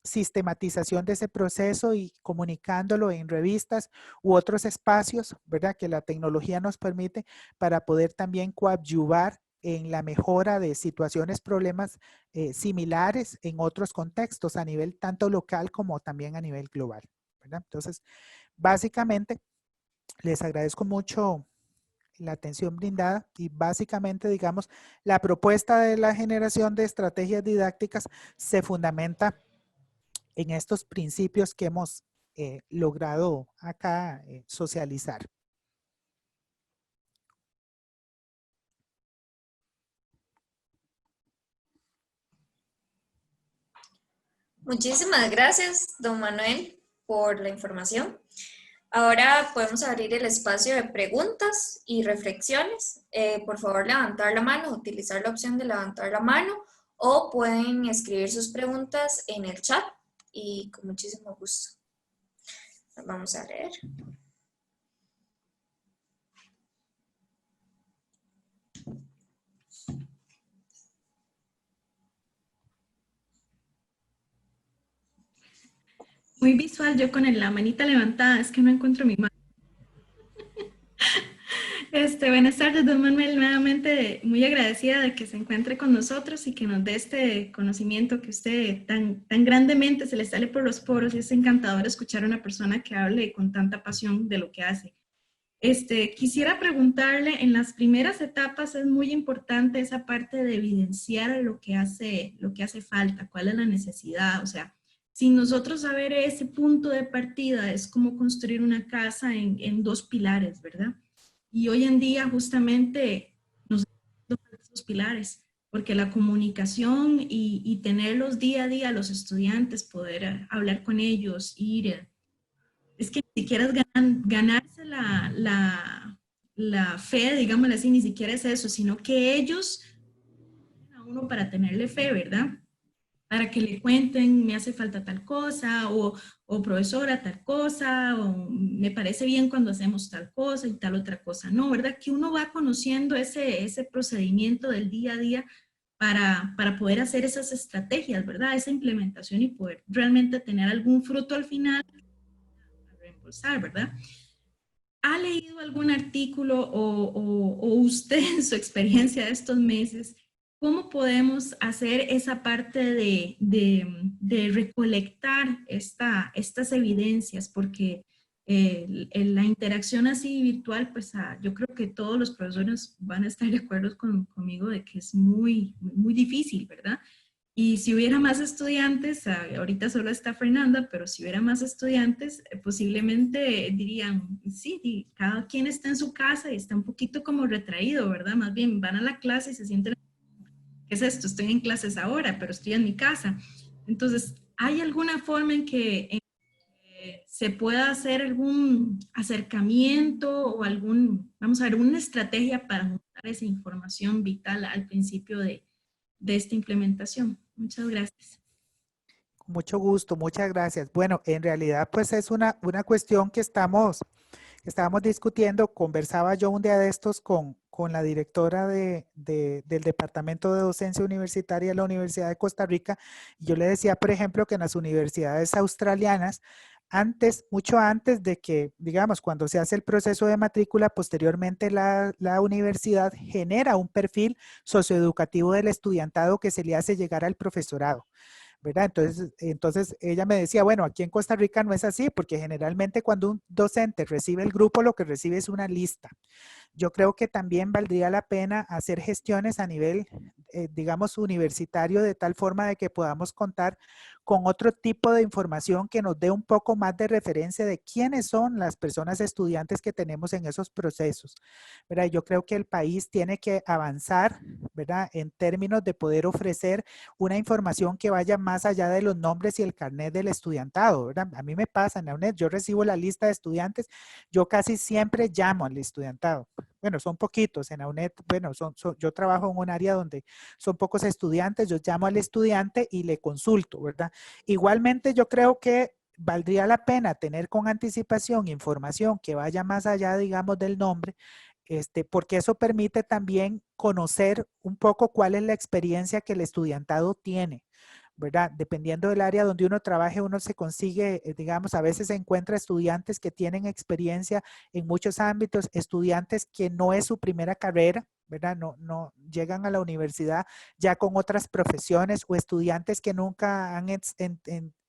C: sistematización de ese proceso y comunicándolo en revistas u otros espacios, ¿verdad?, que la tecnología nos permite para poder también coadyuvar en la mejora de situaciones, problemas similares en otros contextos a nivel tanto local como también a nivel global, ¿verdad? Entonces, básicamente, les agradezco mucho la atención brindada y básicamente, digamos, la propuesta de la generación de estrategias didácticas se fundamenta en estos principios que hemos logrado acá socializar.
B: Muchísimas gracias, don Manuel, por la información. Ahora podemos abrir el espacio de preguntas y reflexiones. Por favor, levantar la mano, utilizar la opción de levantar la mano, o pueden escribir sus preguntas en el chat y con muchísimo gusto. Vamos a leer.
D: Muy visual, yo con la manita levantada, es que no encuentro mi mano. Buenas tardes, don Manuel, nuevamente muy agradecida de que se encuentre con nosotros y que nos dé este conocimiento que usted tan grandemente se le sale por los poros, y es encantador escuchar a una persona que hable con tanta pasión de lo que hace. Quisiera preguntarle, en las primeras etapas es muy importante esa parte de evidenciar lo que hace falta, cuál es la necesidad, o sea, sin nosotros saber ese punto de partida, es como construir una casa en dos pilares, ¿verdad? Y hoy en día justamente nos faltan esos pilares, porque la comunicación y tenerlos día a día, los estudiantes, poder hablar con ellos, ir, es que ni siquiera es ganarse la fe, digámoslo así, ni siquiera es eso, sino que ellos a uno para tenerle fe, ¿verdad? Para que le cuenten, me hace falta tal cosa, o profesora tal cosa, o me parece bien cuando hacemos tal cosa y tal otra cosa. No, ¿verdad? Que uno va conociendo ese procedimiento del día a día para poder hacer esas estrategias, ¿verdad? Esa implementación y poder realmente tener algún fruto al final a reembolsar, ¿verdad? ¿Ha leído algún artículo o usted en su experiencia de estos meses, cómo podemos hacer esa parte de recolectar estas evidencias? Porque la interacción así virtual, pues yo creo que todos los profesores van a estar de acuerdo conmigo de que es muy, muy difícil, ¿verdad? Y si hubiera más estudiantes, ahorita solo está Fernanda, pero si hubiera más estudiantes, posiblemente dirían, sí, cada quien está en su casa y está un poquito como retraído, ¿verdad? Más bien van a la clase y se sienten, ¿qué es esto? Estoy en clases ahora, pero estoy en mi casa. Entonces, ¿hay alguna forma en que se pueda hacer algún acercamiento o vamos a ver, una estrategia para juntar esa información vital al principio de esta implementación? Muchas gracias.
C: Mucho gusto, muchas gracias. Bueno, en realidad pues es una cuestión que estamos estábamos discutiendo, conversaba yo un día de estos con la directora del Departamento de Docencia Universitaria de la Universidad de Costa Rica, y yo le decía, por ejemplo, que en las universidades australianas, mucho antes de que, digamos, cuando se hace el proceso de matrícula, posteriormente la universidad genera un perfil socioeducativo del estudiantado que se le hace llegar al profesorado, ¿verdad? Entonces ella me decía, bueno, aquí en Costa Rica no es así, porque generalmente cuando un docente recibe el grupo, lo que recibe es una lista. Yo creo que también valdría la pena hacer gestiones a nivel, digamos, universitario, de tal forma de que podamos contar con otro tipo de información que nos dé un poco más de referencia de quiénes son las personas estudiantes que tenemos en esos procesos, ¿verdad? Yo creo que el país tiene que avanzar, ¿verdad? En términos de poder ofrecer una información que vaya más allá de los nombres y el carnet del estudiantado, ¿verdad? A mí me pasa en la UNED, yo recibo la lista de estudiantes, yo casi siempre llamo al estudiantado. Bueno, son poquitos en la UNED, bueno, yo trabajo en un área donde son pocos estudiantes, yo llamo al estudiante y le consulto, ¿verdad? Igualmente yo creo que valdría la pena tener con anticipación información que vaya más allá, digamos, del nombre, porque eso permite también conocer un poco cuál es la experiencia que el estudiantado tiene, ¿verdad? Dependiendo del área donde uno trabaje, uno se consigue, digamos, a veces se encuentra estudiantes que tienen experiencia en muchos ámbitos, estudiantes que no es su primera carrera, ¿verdad? No llegan a la universidad ya con otras profesiones, o estudiantes que nunca han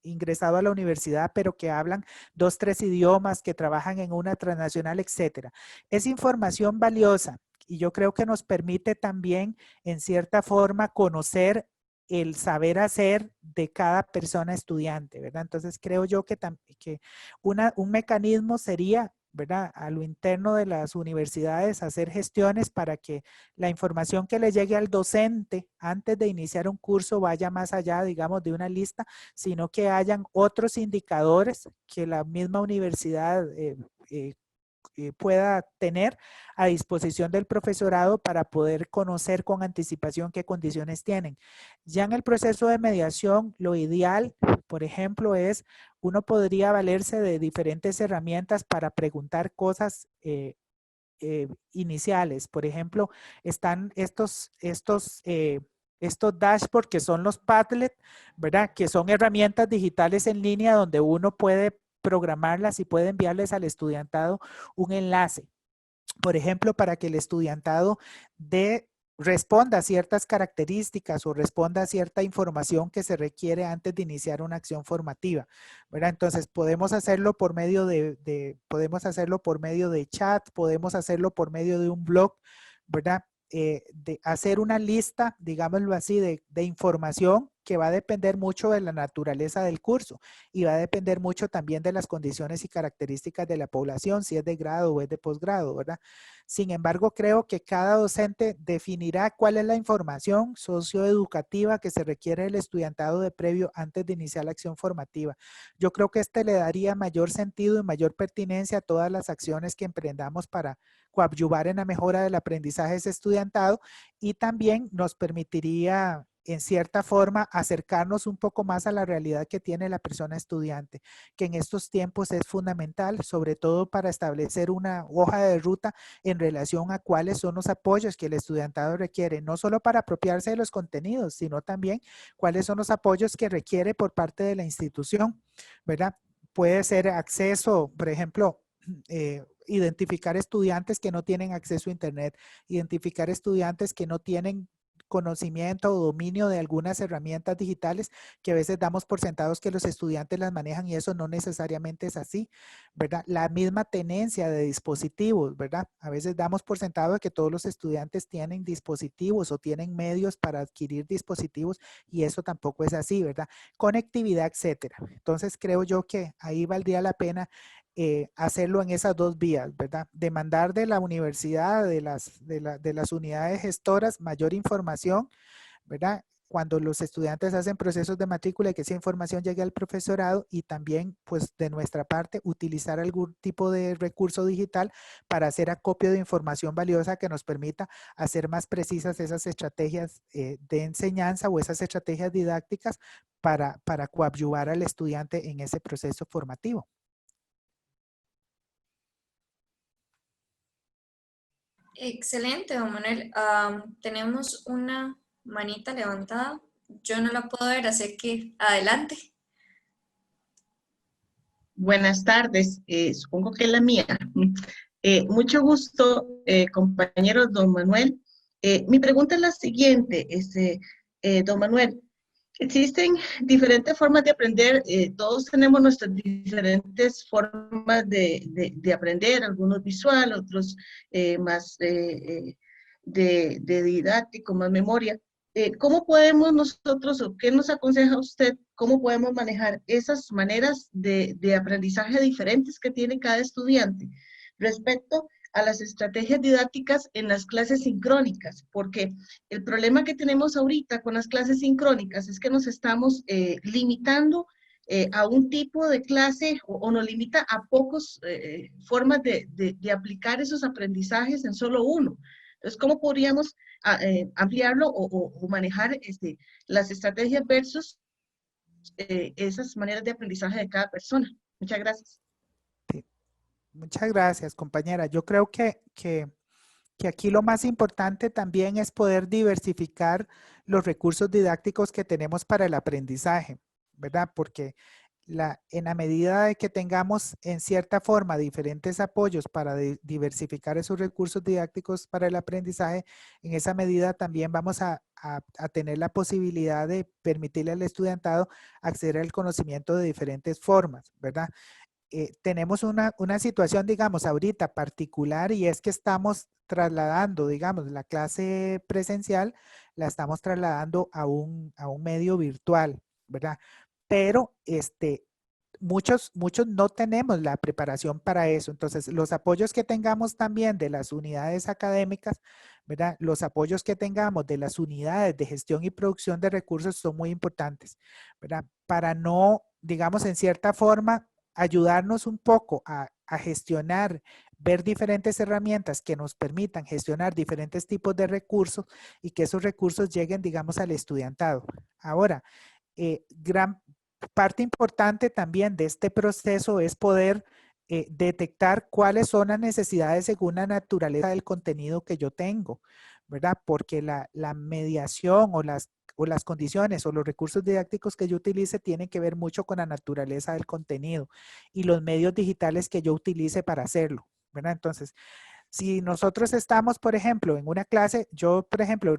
C: ingresado a la universidad, pero que hablan 2, 3 idiomas, que trabajan en una transnacional, etcétera. Es información valiosa y yo creo que nos permite también, en cierta forma, conocer el saber hacer de cada persona estudiante, ¿verdad? Entonces creo yo que un mecanismo sería, ¿verdad? A lo interno de las universidades, hacer gestiones para que la información que le llegue al docente antes de iniciar un curso vaya más allá, digamos, de una lista, sino que hayan otros indicadores que la misma universidad pueda tener a disposición del profesorado para poder conocer con anticipación qué condiciones tienen. Ya en el proceso de mediación, lo ideal, por ejemplo, es uno podría valerse de diferentes herramientas para preguntar cosas iniciales. Por ejemplo, están estos dashboards que son los Padlet, ¿verdad? Que son herramientas digitales en línea donde uno puede programarlas y puede enviarles al estudiantado un enlace, por ejemplo, para que el estudiantado responda a ciertas características o responda a cierta información que se requiere antes de iniciar una acción formativa, ¿verdad? Entonces podemos hacerlo por medio podemos hacerlo por medio de chat, podemos hacerlo por medio de un blog, ¿verdad? De hacer una lista, digámoslo así, de información que va a depender mucho de la naturaleza del curso y va a depender mucho también de las condiciones y características de la población, si es de grado o es de posgrado, ¿verdad? Sin embargo, creo que cada docente definirá cuál es la información socioeducativa que se requiere del estudiantado de previo antes de iniciar la acción formativa. Yo creo que le daría mayor sentido y mayor pertinencia a todas las acciones que emprendamos para coadyuvar en la mejora del aprendizaje de ese estudiantado, y también nos permitiría, en cierta forma, acercarnos un poco más a la realidad que tiene la persona estudiante, que en estos tiempos es fundamental, sobre todo para establecer una hoja de ruta en relación a cuáles son los apoyos que el estudiantado requiere, no solo para apropiarse de los contenidos, sino también cuáles son los apoyos que requiere por parte de la institución, ¿verdad? Puede ser acceso, por ejemplo, identificar estudiantes que no tienen acceso a internet, identificar estudiantes que no tienen conocimiento o dominio de algunas herramientas digitales que a veces damos por sentados que los estudiantes las manejan, y eso no necesariamente es así, ¿verdad? La misma tenencia de dispositivos, ¿verdad? A veces damos por sentado que todos los estudiantes tienen dispositivos o tienen medios para adquirir dispositivos, y eso tampoco es así, ¿verdad? Conectividad, etcétera. Entonces creo yo que ahí valdría la pena hacerlo en esas dos vías, ¿verdad? Demandar de la universidad, de las unidades gestoras, mayor información, ¿verdad? Cuando los estudiantes hacen procesos de matrícula, y que esa información llegue al profesorado, y también, pues, de nuestra parte, utilizar algún tipo de recurso digital para hacer acopio de información valiosa que nos permita hacer más precisas esas estrategias de enseñanza o esas estrategias didácticas para coadyuvar al estudiante en ese proceso formativo.
B: Excelente, don Manuel. Tenemos una manita levantada. Yo no la puedo ver, así que adelante.
E: Buenas tardes, supongo que es la mía. Mucho gusto, compañero don Manuel. Mi pregunta es la siguiente, don Manuel. Existen diferentes formas de aprender, todos tenemos nuestras diferentes formas de aprender, algunos visual, otros más de didáctico, más memoria. ¿Cómo podemos nosotros, o qué nos aconseja usted, cómo podemos manejar esas maneras de aprendizaje diferentes que tiene cada estudiante respecto a las estrategias didácticas en las clases sincrónicas? Porque el problema que tenemos ahorita con las clases sincrónicas es que nos estamos limitando a un tipo de clase o nos limita a pocas formas de aplicar esos aprendizajes en solo uno. Entonces, ¿cómo podríamos ampliarlo o manejar las estrategias versus esas maneras de aprendizaje de cada persona? Muchas gracias.
C: Sí. Muchas gracias, compañera. Yo creo que aquí lo más importante también es poder diversificar los recursos didácticos que tenemos para el aprendizaje, ¿verdad? Porque en la medida de que tengamos en cierta forma diferentes apoyos para diversificar esos recursos didácticos para el aprendizaje, en esa medida también vamos a tener la posibilidad de permitirle al estudiantado acceder al conocimiento de diferentes formas, ¿verdad? Tenemos una situación, digamos, ahorita particular, y es que estamos trasladando, digamos, la clase presencial, la estamos trasladando a un medio virtual, ¿verdad? Pero muchos no tenemos la preparación para eso. Entonces, los apoyos que tengamos también de las unidades académicas, ¿verdad? Los apoyos que tengamos de las unidades de gestión y producción de recursos son muy importantes, ¿verdad? Para no, digamos, en cierta forma, ayudarnos un poco a gestionar, ver diferentes herramientas que nos permitan gestionar diferentes tipos de recursos y que esos recursos lleguen, digamos, al estudiantado. Ahora, gran parte importante también de este proceso es poder detectar cuáles son las necesidades según la naturaleza del contenido que yo tengo, ¿verdad? Porque la mediación o las condiciones o los recursos didácticos que yo utilice tienen que ver mucho con la naturaleza del contenido y los medios digitales que yo utilice para hacerlo, ¿verdad? Entonces, si nosotros estamos, por ejemplo, en una clase, yo, por ejemplo,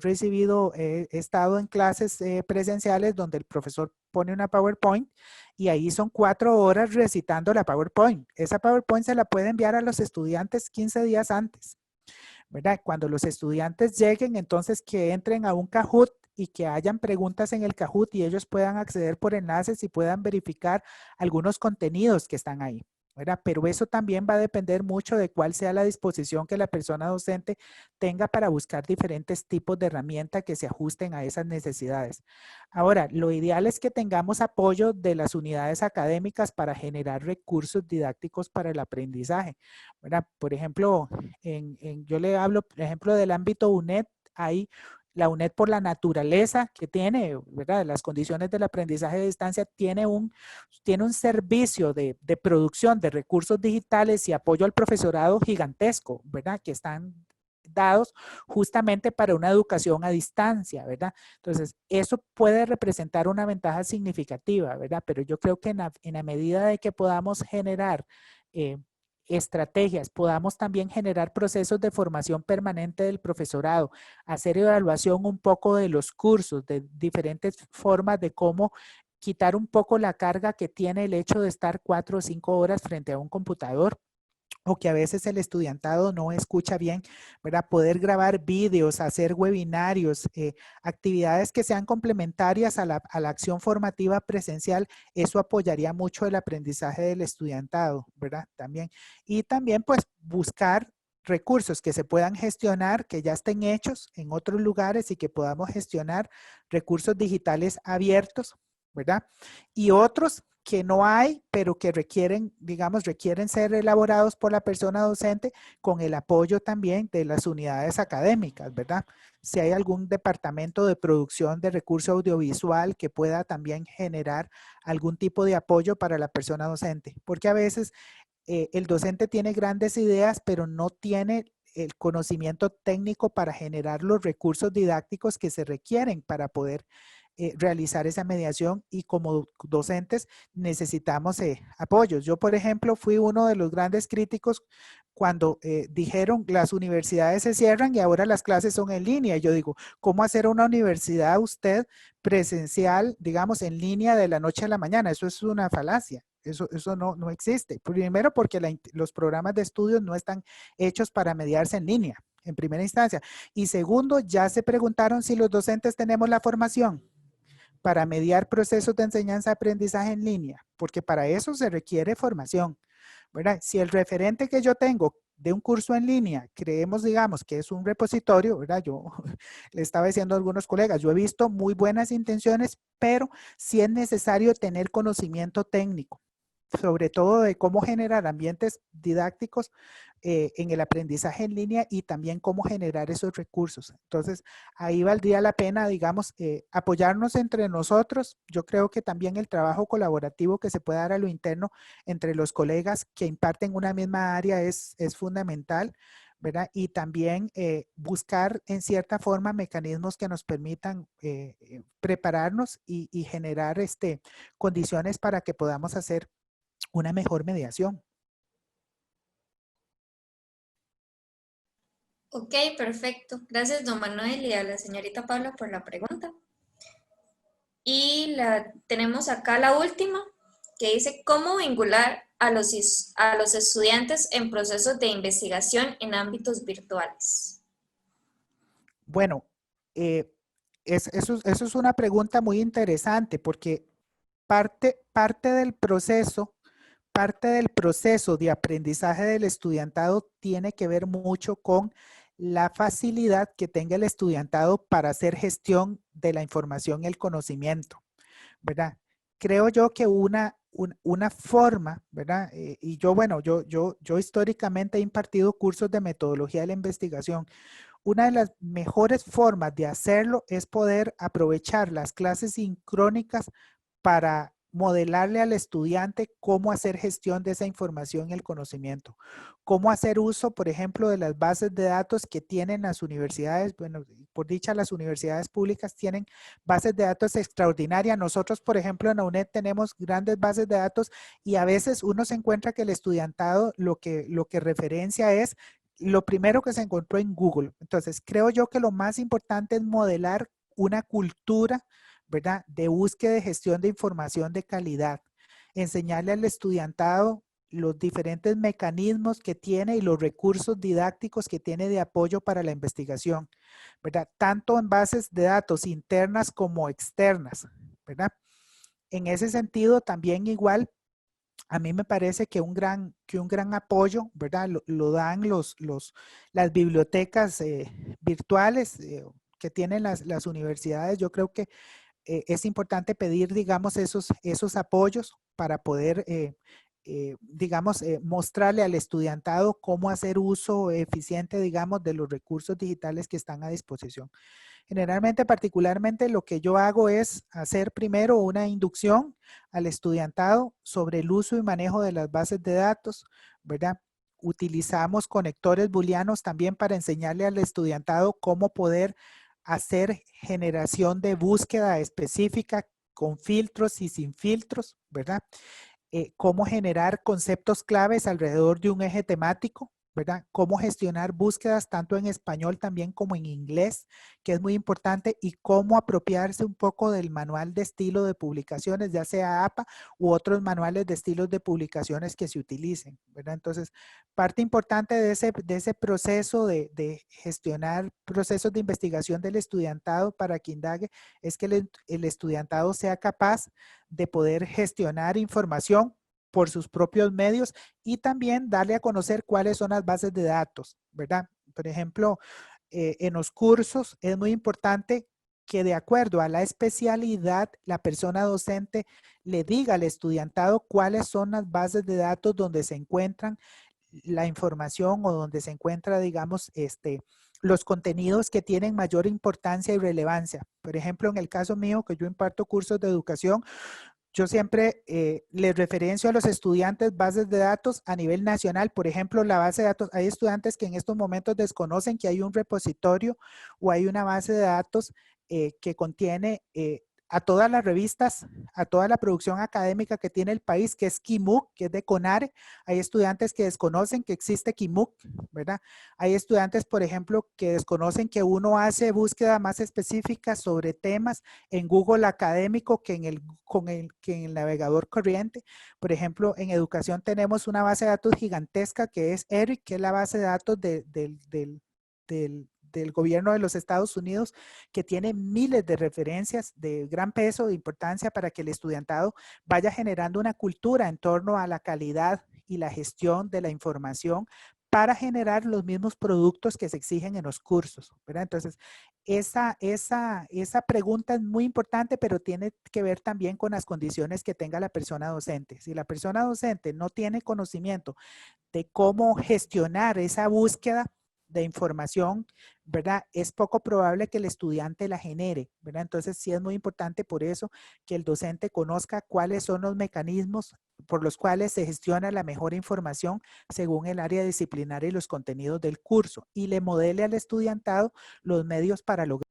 C: he estado en clases presenciales donde el profesor pone una PowerPoint y ahí son 4 horas recitando la PowerPoint. Esa PowerPoint se la puede enviar a los estudiantes 15 días antes, ¿verdad? Cuando los estudiantes lleguen, entonces que entren a un Kahoot y que hayan preguntas en el Kahoot y ellos puedan acceder por enlaces y puedan verificar algunos contenidos que están ahí, ¿verdad? Pero eso también va a depender mucho de cuál sea la disposición que la persona docente tenga para buscar diferentes tipos de herramientas que se ajusten a esas necesidades. Ahora, lo ideal es que tengamos apoyo de las unidades académicas para generar recursos didácticos para el aprendizaje, ¿verdad? Por ejemplo, yo le hablo, por ejemplo, del ámbito UNED. Hay la UNED, por la naturaleza que tiene, ¿verdad? Las condiciones del aprendizaje de distancia, tiene un servicio de producción de recursos digitales y apoyo al profesorado gigantesco, ¿verdad? Que están dados justamente para una educación a distancia, ¿verdad? Entonces, eso puede representar una ventaja significativa, ¿verdad? Pero yo creo que en la medida de que podamos generar estrategias, podamos también generar procesos de formación permanente del profesorado, hacer evaluación un poco de los cursos, de diferentes formas de cómo quitar un poco la carga que tiene el hecho de estar 4 o 5 horas frente a un computador, o que a veces el estudiantado no escucha bien, ¿verdad? Poder grabar vídeos, hacer webinarios, actividades que sean complementarias a la acción formativa presencial, eso apoyaría mucho el aprendizaje del estudiantado, ¿verdad? También. Y también pues buscar recursos que se puedan gestionar, que ya estén hechos en otros lugares y que podamos gestionar recursos digitales abiertos, ¿verdad? Y otros que no hay, pero que requieren, digamos, requieren ser elaborados por la persona docente con el apoyo también de las unidades académicas, ¿verdad? Si hay algún departamento de producción de recurso audiovisual que pueda también generar algún tipo de apoyo para la persona docente, porque a veces el docente tiene grandes ideas, pero no tiene el conocimiento técnico para generar los recursos didácticos que se requieren para poder realizar esa mediación, y como docentes necesitamos apoyos. Yo, por ejemplo, fui uno de los grandes críticos cuando dijeron las universidades se cierran y ahora las clases son en línea. Y yo digo, ¿cómo hacer una universidad usted presencial, digamos, en línea de la noche a la mañana? Eso es una falacia. Eso no existe. Primero porque los programas de estudios no están hechos para mediarse en línea, en primera instancia. Y segundo, ya se preguntaron si los docentes tenemos la formación para mediar procesos de enseñanza-aprendizaje en línea, porque para eso se requiere formación, ¿verdad? Si el referente que yo tengo de un curso en línea, creemos, digamos, que es un repositorio, ¿verdad? Yo le estaba diciendo a algunos colegas, yo he visto muy buenas intenciones, pero sí es necesario tener conocimiento técnico, sobre todo de cómo generar ambientes didácticos en el aprendizaje en línea y también cómo generar esos recursos. Entonces, ahí valdría la pena, digamos, apoyarnos entre nosotros. Yo creo que también el trabajo colaborativo que se puede dar a lo interno entre los colegas que imparten una misma área es fundamental, ¿verdad? Y también buscar en cierta forma mecanismos que nos permitan prepararnos y generar condiciones para que podamos hacer una mejor mediación.
B: Ok, perfecto. Gracias, don Manuel, y a la señorita Paula por la pregunta. Y tenemos acá la última, que dice, ¿cómo vincular a los estudiantes en procesos de investigación en ámbitos virtuales?
C: Bueno, eso es una pregunta muy interesante, porque parte del proceso de aprendizaje del estudiantado tiene que ver mucho con la facilidad que tenga el estudiantado para hacer gestión de la información y el conocimiento, ¿verdad? Creo yo que una forma, ¿verdad? Y yo, bueno, yo históricamente he impartido cursos de metodología de la investigación. Una de las mejores formas de hacerlo es poder aprovechar las clases sincrónicas para modelarle al estudiante cómo hacer gestión de esa información y el conocimiento. Cómo hacer uso, por ejemplo, de las bases de datos que tienen las universidades. Bueno, por dicha, las universidades públicas tienen bases de datos extraordinarias. Nosotros, por ejemplo, en la UNED tenemos grandes bases de datos y a veces uno se encuentra que el estudiantado lo que referencia es lo primero que se encontró en Google. Entonces, creo yo que lo más importante es modelar una cultura, ¿verdad?, de búsqueda y gestión de información de calidad. Enseñarle al estudiantado los diferentes mecanismos que tiene y los recursos didácticos que tiene de apoyo para la investigación, ¿verdad? Tanto en bases de datos internas como externas, ¿verdad? En ese sentido, también igual, a mí me parece que un gran apoyo, ¿verdad? Lo dan las bibliotecas virtuales que tienen las universidades. Yo creo que es importante pedir, digamos, esos apoyos para poder, digamos, mostrarle al estudiantado cómo hacer uso eficiente, digamos, de los recursos digitales que están a disposición. Generalmente, particularmente, lo que yo hago es hacer primero una inducción al estudiantado sobre el uso y manejo de las bases de datos, ¿verdad? Utilizamos conectores booleanos también para enseñarle al estudiantado cómo poder hacer generación de búsqueda específica con filtros y sin filtros, ¿verdad? Cómo generar conceptos claves alrededor de un eje temático, ¿verdad? Cómo gestionar búsquedas tanto en español también como en inglés, que es muy importante, y cómo apropiarse un poco del manual de estilo de publicaciones, ya sea APA u otros manuales de estilos de publicaciones que se utilicen, ¿verdad? Entonces, parte importante de ese proceso de gestionar procesos de investigación del estudiantado para que indague es que el estudiantado sea capaz de poder gestionar información por sus propios medios y también darle a conocer cuáles son las bases de datos, ¿verdad? Por ejemplo, en los cursos es muy importante que de acuerdo a la especialidad, la persona docente le diga al estudiantado cuáles son las bases de datos donde se encuentran la información o donde se encuentra, digamos, los contenidos que tienen mayor importancia y relevancia. Por ejemplo, en el caso mío, que yo imparto cursos de educación, yo siempre les referencio a los estudiantes bases de datos a nivel nacional. Por ejemplo, la base de datos, hay estudiantes que en estos momentos desconocen que hay un repositorio o hay una base de datos que contiene a todas las revistas, a toda la producción académica que tiene el país, que es KIMUC, que es de CONARE. Hay estudiantes que desconocen que existe KIMUC, ¿verdad? Hay estudiantes, por ejemplo, que desconocen que uno hace búsqueda más específica sobre temas en Google académico que en el navegador corriente. Por ejemplo, en educación tenemos una base de datos gigantesca que es ERIC, que es la base de datos del gobierno de los Estados Unidos, que tiene miles de referencias de gran peso, de importancia para que el estudiantado vaya generando una cultura en torno a la calidad y la gestión de la información para generar los mismos productos que se exigen en los cursos, ¿verdad? Entonces, esa pregunta es muy importante, pero tiene que ver también con las condiciones que tenga la persona docente. Si la persona docente no tiene conocimiento de cómo gestionar esa búsqueda de información, ¿verdad? Es poco probable que el estudiante la genere, ¿verdad? Entonces sí es muy importante por eso que el docente conozca cuáles son los mecanismos por los cuales se gestiona la mejor información según el área disciplinaria y los contenidos del curso y le modele al estudiantado los medios para lograr